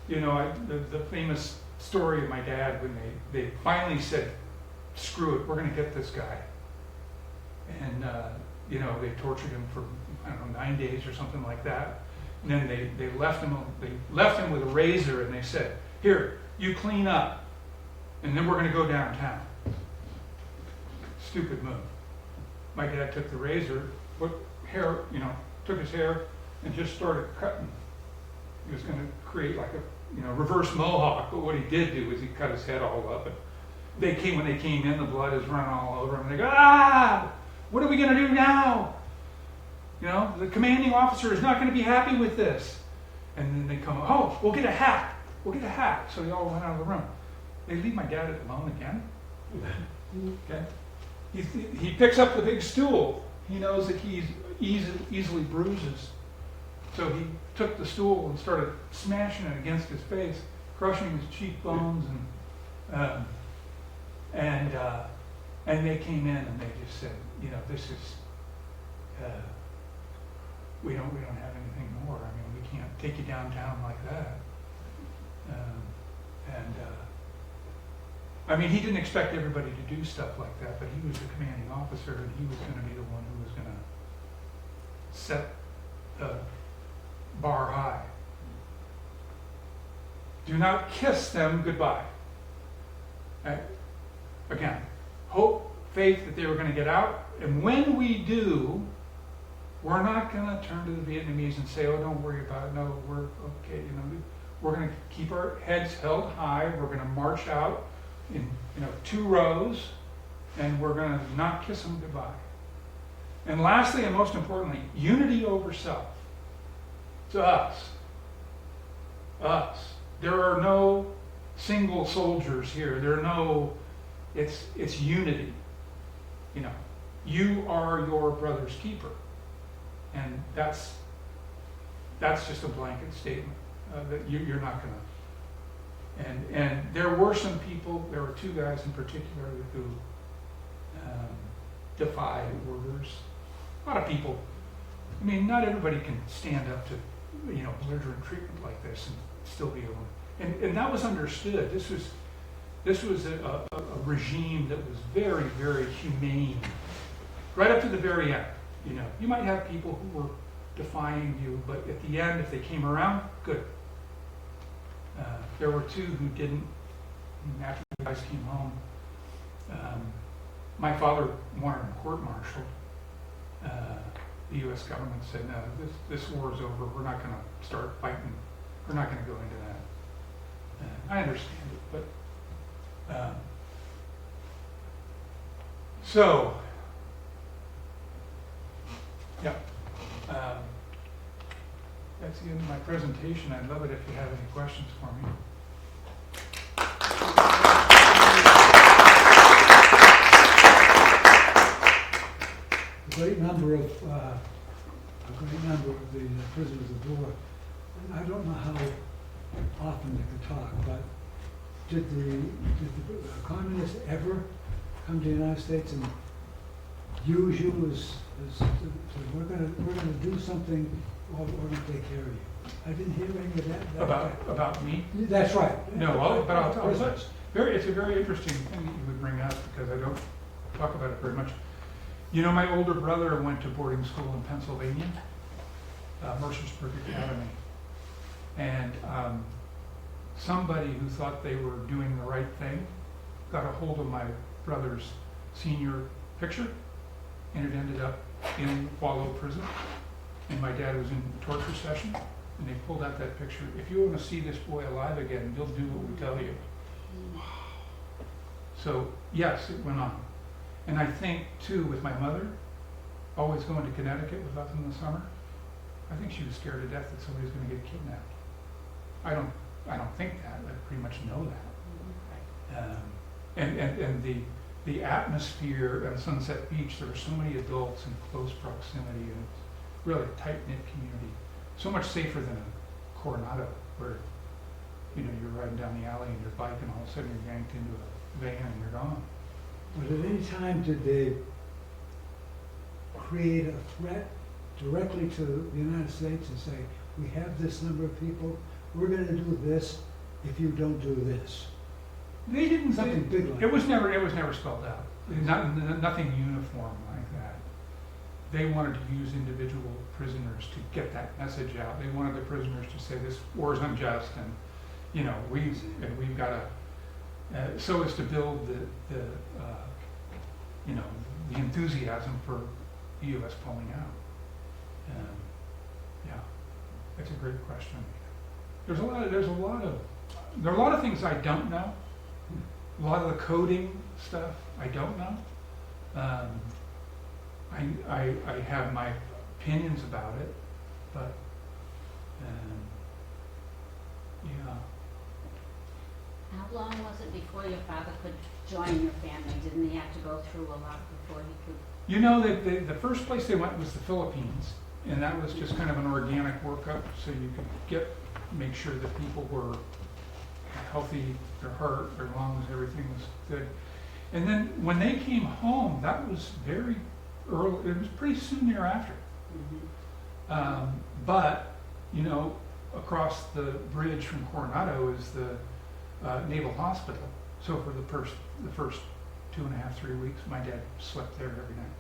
The famous story of my dad when they finally said, screw it, we're going to get this guy. And, they tortured him for, 9 days or something like that. And then they left him with a razor and they said, here, you clean up. And then we're going to go downtown. Stupid move. My dad took the razor, took his hair and just started cutting. He was going to create like a reverse mohawk, but what he did do was he cut his head all up. And when they came in, the blood is running all over him. And they go, what are we going to do now? The commanding officer is not going to be happy with this. And then they come, we'll get a hat. So they all went out of the room. They leave my dad alone again. Okay. He picks up the big stool. He knows that he's easily bruises. So he took the stool and started smashing it against his face, crushing his cheekbones, and they came in and they just said, this is we don't have anything more. We can't take you downtown like that. He didn't expect everybody to do stuff like that, but he was the commanding officer, and he was going to be the one who was going to set the bar high. Do not kiss them goodbye. Again, hope, faith that they were going to get out, and when we do, we're not going to turn to the Vietnamese and say, don't worry about it, no, we're okay. We're going to keep our heads held high, we're going to march out in 2 rows, and we're going to not kiss them goodbye. And lastly, and most importantly, unity over self. It's us. There are no single soldiers here. It's unity. You are your brother's keeper, and that's just a blanket statement that you're not going to. And there were some people, there were 2 guys in particular who defied orders. A lot of people, not everybody can stand up to, belligerent treatment like this and still be able. And that was understood. This was a regime that was very, very humane, right up to the very end. You might have people who were defying you, but at the end, if they came around, good. There were 2 who didn't. After the guys came home, my father wanted them court-martialed. The U.S. government said, no, this war is over. We're not going to start fighting. We're not going to go into that. I understand it, but that's the end of my presentation. I'd love it if you have any questions for me. A great number of the prisoners of war, and I don't know how often they could talk, but did the communists ever come to the United States and use you as we're gonna do something, or we're gonna take care of you? I didn't hear any of that. About me? That's right. No, but I'll tell you. It's a very interesting thing that you would bring up, because I don't talk about it very much. You know, my older brother went to boarding school in Pennsylvania, Mercersburg Academy. And somebody who thought they were doing the right thing got a hold of my brother's senior picture, and it ended up in Wallow prison. And my dad was in torture session, and they pulled out that picture. If you want to see this boy alive again, you'll do what we tell you. So yes, it went on. And I think too, with my mother, always going to Connecticut with us in the summer, I think she was scared to death that somebody was going to get kidnapped. I don't think that. I pretty much know that. And the atmosphere at Sunset Beach, there are so many adults in close proximity, and it's really a tight-knit community. So much safer than a Coronado, where you're riding down the alley in your bike, and all of a sudden you're yanked into a van and you're gone. But at any time did they create a threat directly to the United States and say, we have this number of people, we're going to do this if you don't do this? They didn't. Something big like it was never spelled out. Nothing uniform like that. They wanted to use individual prisoners to get that message out. They wanted the prisoners to say this war is unjust, and we've got to, so as to build the enthusiasm for the U.S. pulling out. Yeah, that's a great question. There are a lot of things I don't know. A lot of the coding stuff I don't know. I have my opinions about it, but yeah. How long was it before your father could join your family? Didn't he have to go through a lot before he could? You know, the first place they went was the Philippines, and that was just kind of an organic workup, so you could make sure that people were healthy, their heart, their lungs, everything was good. And then when they came home, that was very early, it was pretty soon thereafter. But, across the bridge from Coronado is the Naval Hospital. So for the first 2.5, 3 weeks, my dad slept there every night.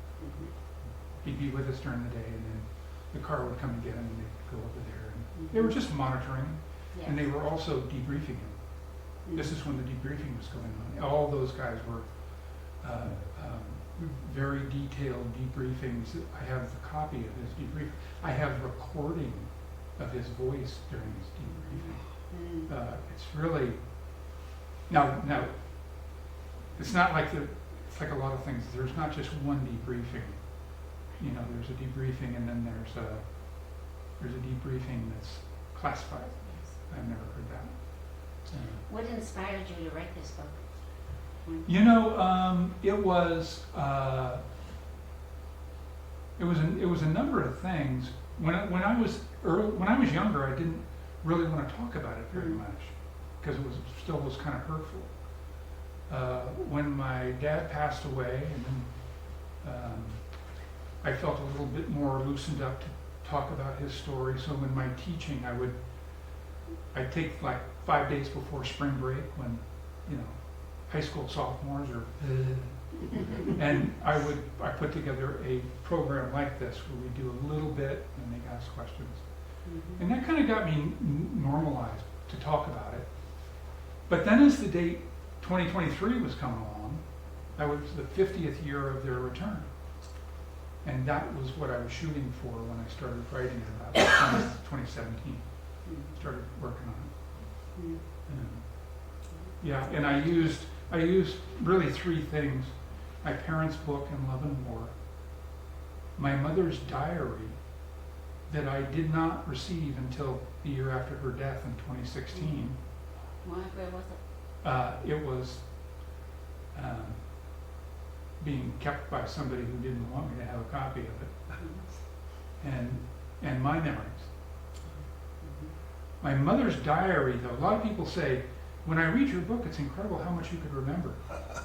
He'd be with us during the day, and then the car would come and get him, and they'd go over there. And they were just monitoring him, and they were also debriefing him. This is when the debriefing was going on. All those guys were very detailed debriefings. I have the copy of his debrief. I have recording of his voice during his debriefing. It's really now. It's not like it's like a lot of things. There's not just one debriefing. There's a debriefing, and then there's a debriefing that's classified. I've never heard that. What inspired you to write this book? It was a number of things. When I was younger, I didn't really want to talk about it very much because it was kind of hurtful. When my dad passed away, and then I felt a little bit more loosened up to talk about his story. So in my teaching, I'd take like 5 days before spring break when, high school sophomores and I put together a program like this where we do a little bit and they ask questions. And that kind of got me normalized to talk about it. But then as the date 2023 was coming along, that was the 50th year of their return. And that was what I was shooting for when I started writing about it, 2017. Started working on it. Yeah, and I used really 3 things: my parents' book in Love and War, my mother's diary that I did not receive until the year after her death in 2016. Where was it? It was being kept by somebody who didn't want me to have a copy of it, and my memories. My mother's diary, though, a lot of people say, when I read your book, it's incredible how much you could remember.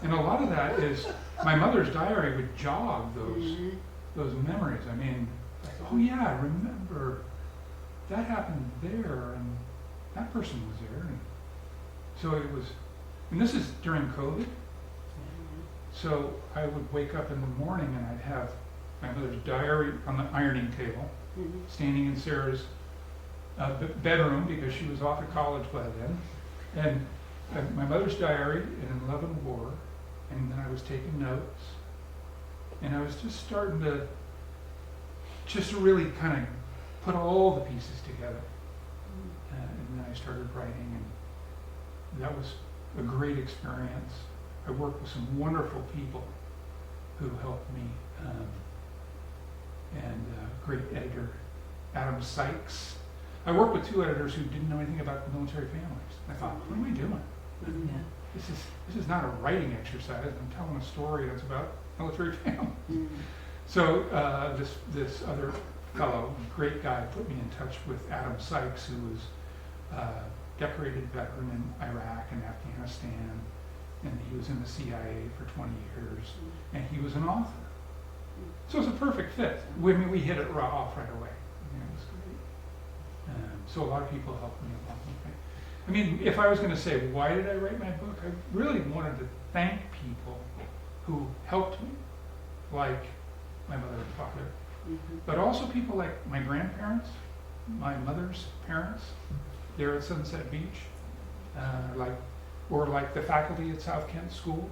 And a lot of that is my mother's diary would jog those memories. I mean, like, oh yeah, I remember that happened there, and that person was there. And so it was, and this is during COVID. So I would wake up in the morning and I'd have my mother's diary on the ironing table, standing in Sarah's bedroom because she was off at college by then, and my mother's diary in Love and War, and then I was taking notes, and I was just starting to really kind of put all the pieces together, and then I started writing, and that was a great experience. I worked with some wonderful people who helped me, and great editor, Adam Sykes. I worked with 2 editors who didn't know anything about the military families. I thought, what am I doing? Yeah. This is not a writing exercise. I'm telling a story that's about military family. So this other fellow, great guy, put me in touch with Adam Sykes, who was a decorated veteran in Iraq and Afghanistan, and he was in the CIA for 20 years, and he was an author. So it was a perfect fit. We hit it off right away. It was great. So a lot of people helped me along the way. I mean, if I was going to say, why did I write my book? I really wanted to thank people who helped me, like my mother and father, but also people like my grandparents, my mother's parents, there at Sunset Beach, like the faculty at South Kent School,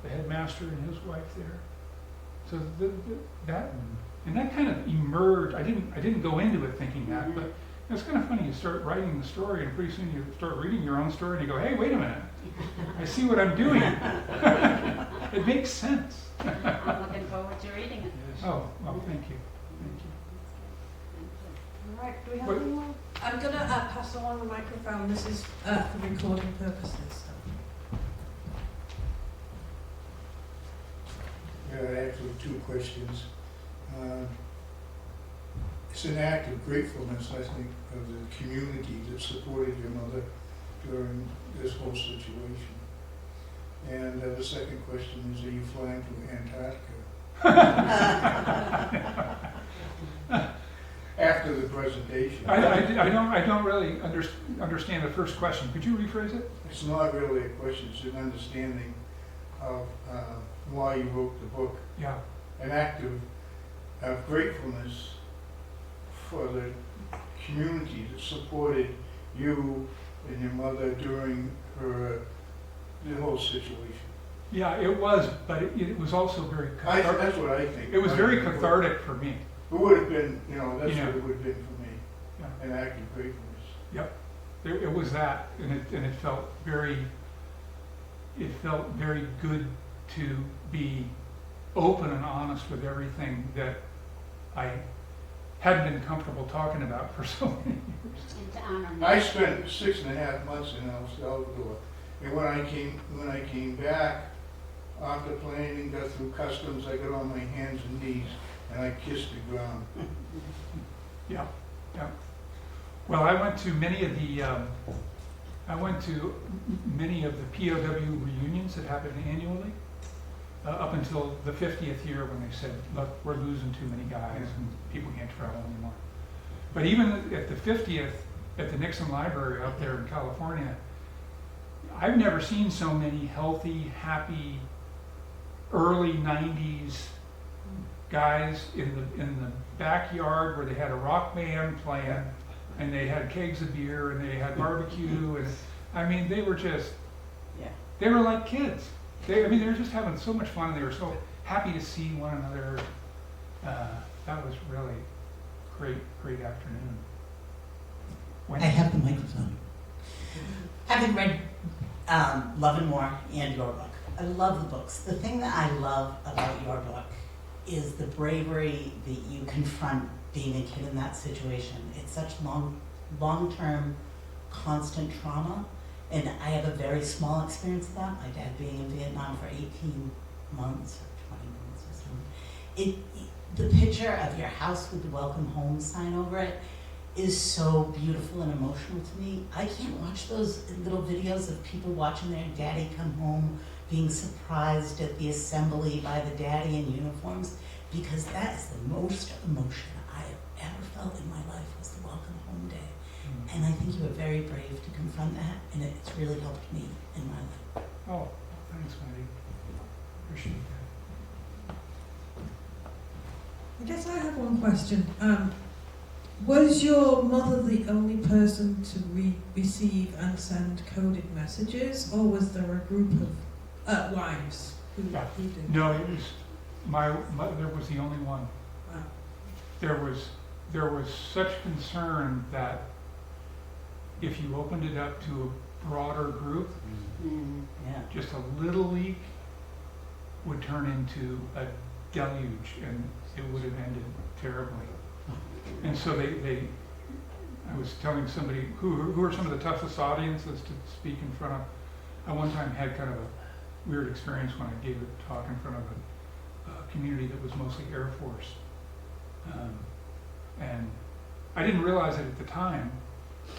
the headmaster and his wife there. So that kind of emerged. I didn't go into it thinking that, but it's kind of funny. You start writing the story, and pretty soon you start reading your own story, and you go, "Hey, wait a minute! I see what I'm doing. It makes sense." I'm looking forward to reading it. Oh, well, thank you. All right, do we have any more? I'm going to pass along the microphone. This is for recording purposes. Actually, 2 questions. It's an act of gratefulness, I think, of the community that supported your mother during this whole situation. And the second question is, are you flying to Antarctica? After the presentation. I don't really understand the first question. Could you rephrase it? It's not really a question, it's an understanding of why you wrote the book. Yeah. An act of gratefulness for the community that supported you and your mother during the whole situation. Yeah, it was, but it was also very cathartic. That's what I think. It was very cathartic for me. It would have been, that's what it would have been for me. Yeah. An act of gratefulness. Yep. It was that, and it felt very good to be open and honest with everything that I hadn't been comfortable talking about for so many years. And to honor me. I spent 6.5 months in El Salvador, and when I came back off the plane and got through customs, I got on my hands and knees and I kissed the ground. Yeah, yeah. Well, I went to many of the POW reunions that happened annually, up until the 50th year when they said, look, we're losing too many guys and people can't travel anymore. But even at the 50th, at the Nixon Library out there in California, I've never seen so many healthy, happy, early 90s guys in the backyard where they had a rock band playing and they had kegs of beer and they had barbecue, and I mean they were just, they were like kids. They were just having so much fun and they were so happy to see one another. That was really great afternoon. I have the microphone. Having read Love and War and your book, I love the books. The thing that I love about your book is the bravery that you confront being a kid in that situation. It's such long-term, constant trauma, and I have a very small experience of that, my dad being in Vietnam for 18 months or 20 months or something. The picture of your house with the welcome home sign over it is so beautiful and emotional to me. I can't watch those little videos of people watching their daddy come home, being surprised at the assembly by the daddy in uniforms, because that is the most emotion I have ever felt in my life, was the welcome home day. Mm-hmm. And I think you were very brave to confront that, and it's really helped me in my life. Oh, thanks, Wendy. Appreciate that. I guess I have one question. Was your mother the only person to receive and send coded messages, or was there a group of wives who did? No, it was my mother was the only one. Wow. There was such concern that if you opened it up to a broader group, Yeah. just a little leak would turn into a deluge, and it would have ended terribly. And so I was telling somebody, who are some of the toughest audiences to speak in front of. I one time had kind of a weird experience when I gave a talk in front of a community that was mostly Air Force. And I didn't realize it at the time,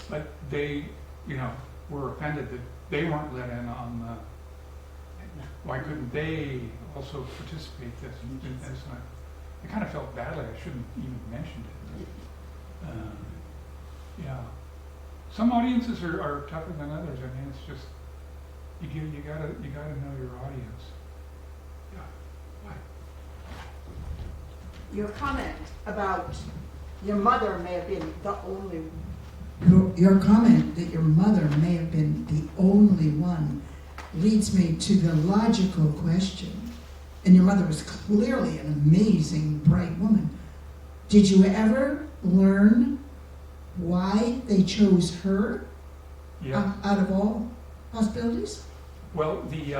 but they, were offended that they weren't let in on why couldn't they also participate in this? And I kind of felt badly. I shouldn't even mentioned it. Yeah. Some audiences are tougher than others. I mean, it's just you gotta know your audience. Yeah. Why? Your comment about your mother may have been the only. Your comment that your mother may have been the only one leads me to the logical question. And your mother was clearly an amazing, bright woman. Did you ever learn why they chose her out of all possibilities? Well, the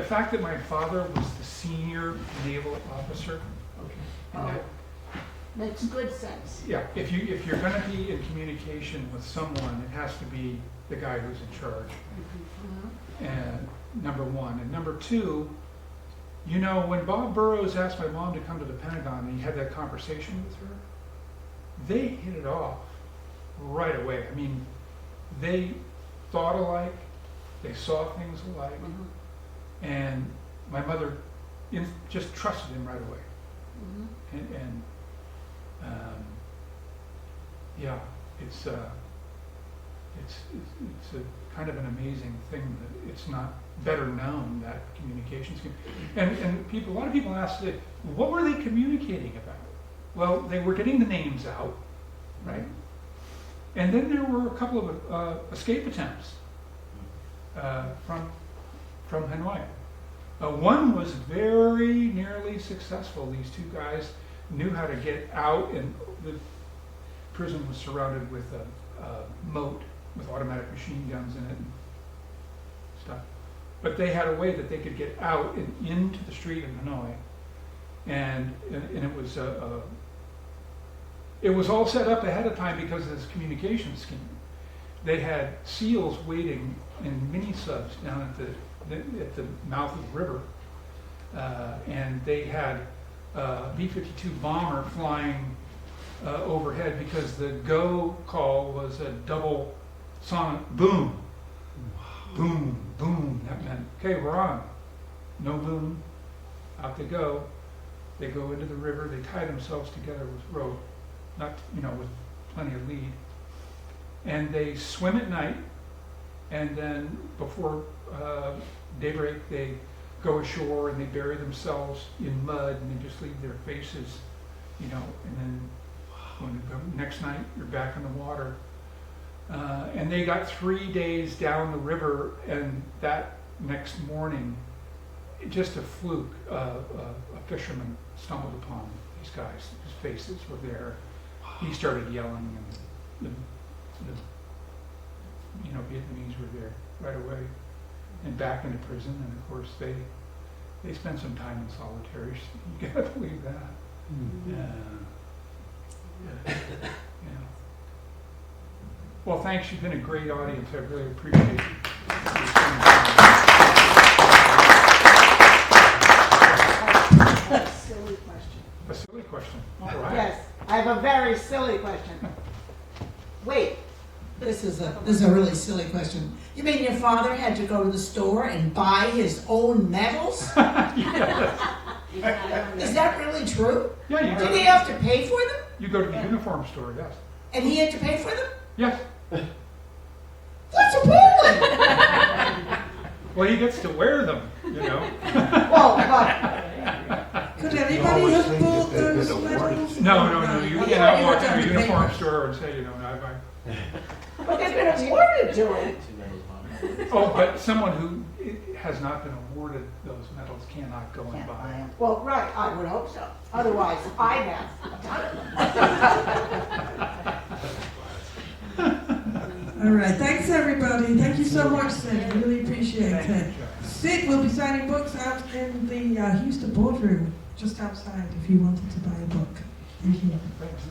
fact that my father was the senior naval officer, Makes good sense. yeah, if you're going to be in communication with someone, it has to be the guy who's in charge. And number one, and number two, when Bob Burrows asked my mom to come to the Pentagon and he had that conversation with her, they hit it off right away. I mean, they thought alike, they saw things alike, and my mother just trusted him right away. Yeah, it's a kind of an amazing thing that it's not better known that communications can. And a lot of people ask, what were they communicating about? Well, they were getting the names out, right? And then there were a couple of escape attempts from Hanoi. One was very nearly successful. These two guys knew how to get out, and the prison was surrounded with a moat with automatic machine guns in it and stuff. But they had a way that they could get out and into the street in Hanoi, and it was all set up ahead of time because of this communication scheme. They had SEALs waiting in mini subs down at the mouth of the river, and they had B-52 bomber flying overhead because the go call was a double sonic boom, boom, boom. That meant, okay, we're on. No boom, out they go. They go into the river. They tie themselves together with rope, with plenty of lead, and they swim at night. And then before daybreak, they go ashore and they bury themselves in mud and they just leave their faces, and then next night you're back in the water. And they got 3 days down the river, and that next morning, just a fluke, a fisherman stumbled upon these guys. His faces were there. He started yelling, and the Vietnamese were there right away and back into prison. And of course, they spent some time in solitary. You gotta believe that. Yeah. Well, thanks. You've been a great audience. I really appreciate it. Silly question. A silly question. All right. Yes, I have a very silly question. Wait. This is a really silly question. You mean your father had to go to the store and buy his own medals? Is that really true? Yeah, you go. Did he have to pay for them? You go to the uniform store, yes. And he had to pay for them? Yes. That's appalling! Well, he gets to wear them, you know. Well, but Could anybody have bought those medals? No. You cannot walk into a uniform store and say, you know, but they've been awarded to it. oh, but someone who has not been awarded those medals cannot go and Can't buy buy them. 'em. Well, right, I would hope so. Otherwise, I'd have a ton of them. All right, thanks everybody. Thank you so much, Sid. Really appreciate it. Sid will be signing books out in the Houston boardroom, just outside, if you wanted to buy a book. Thank you. Thanks.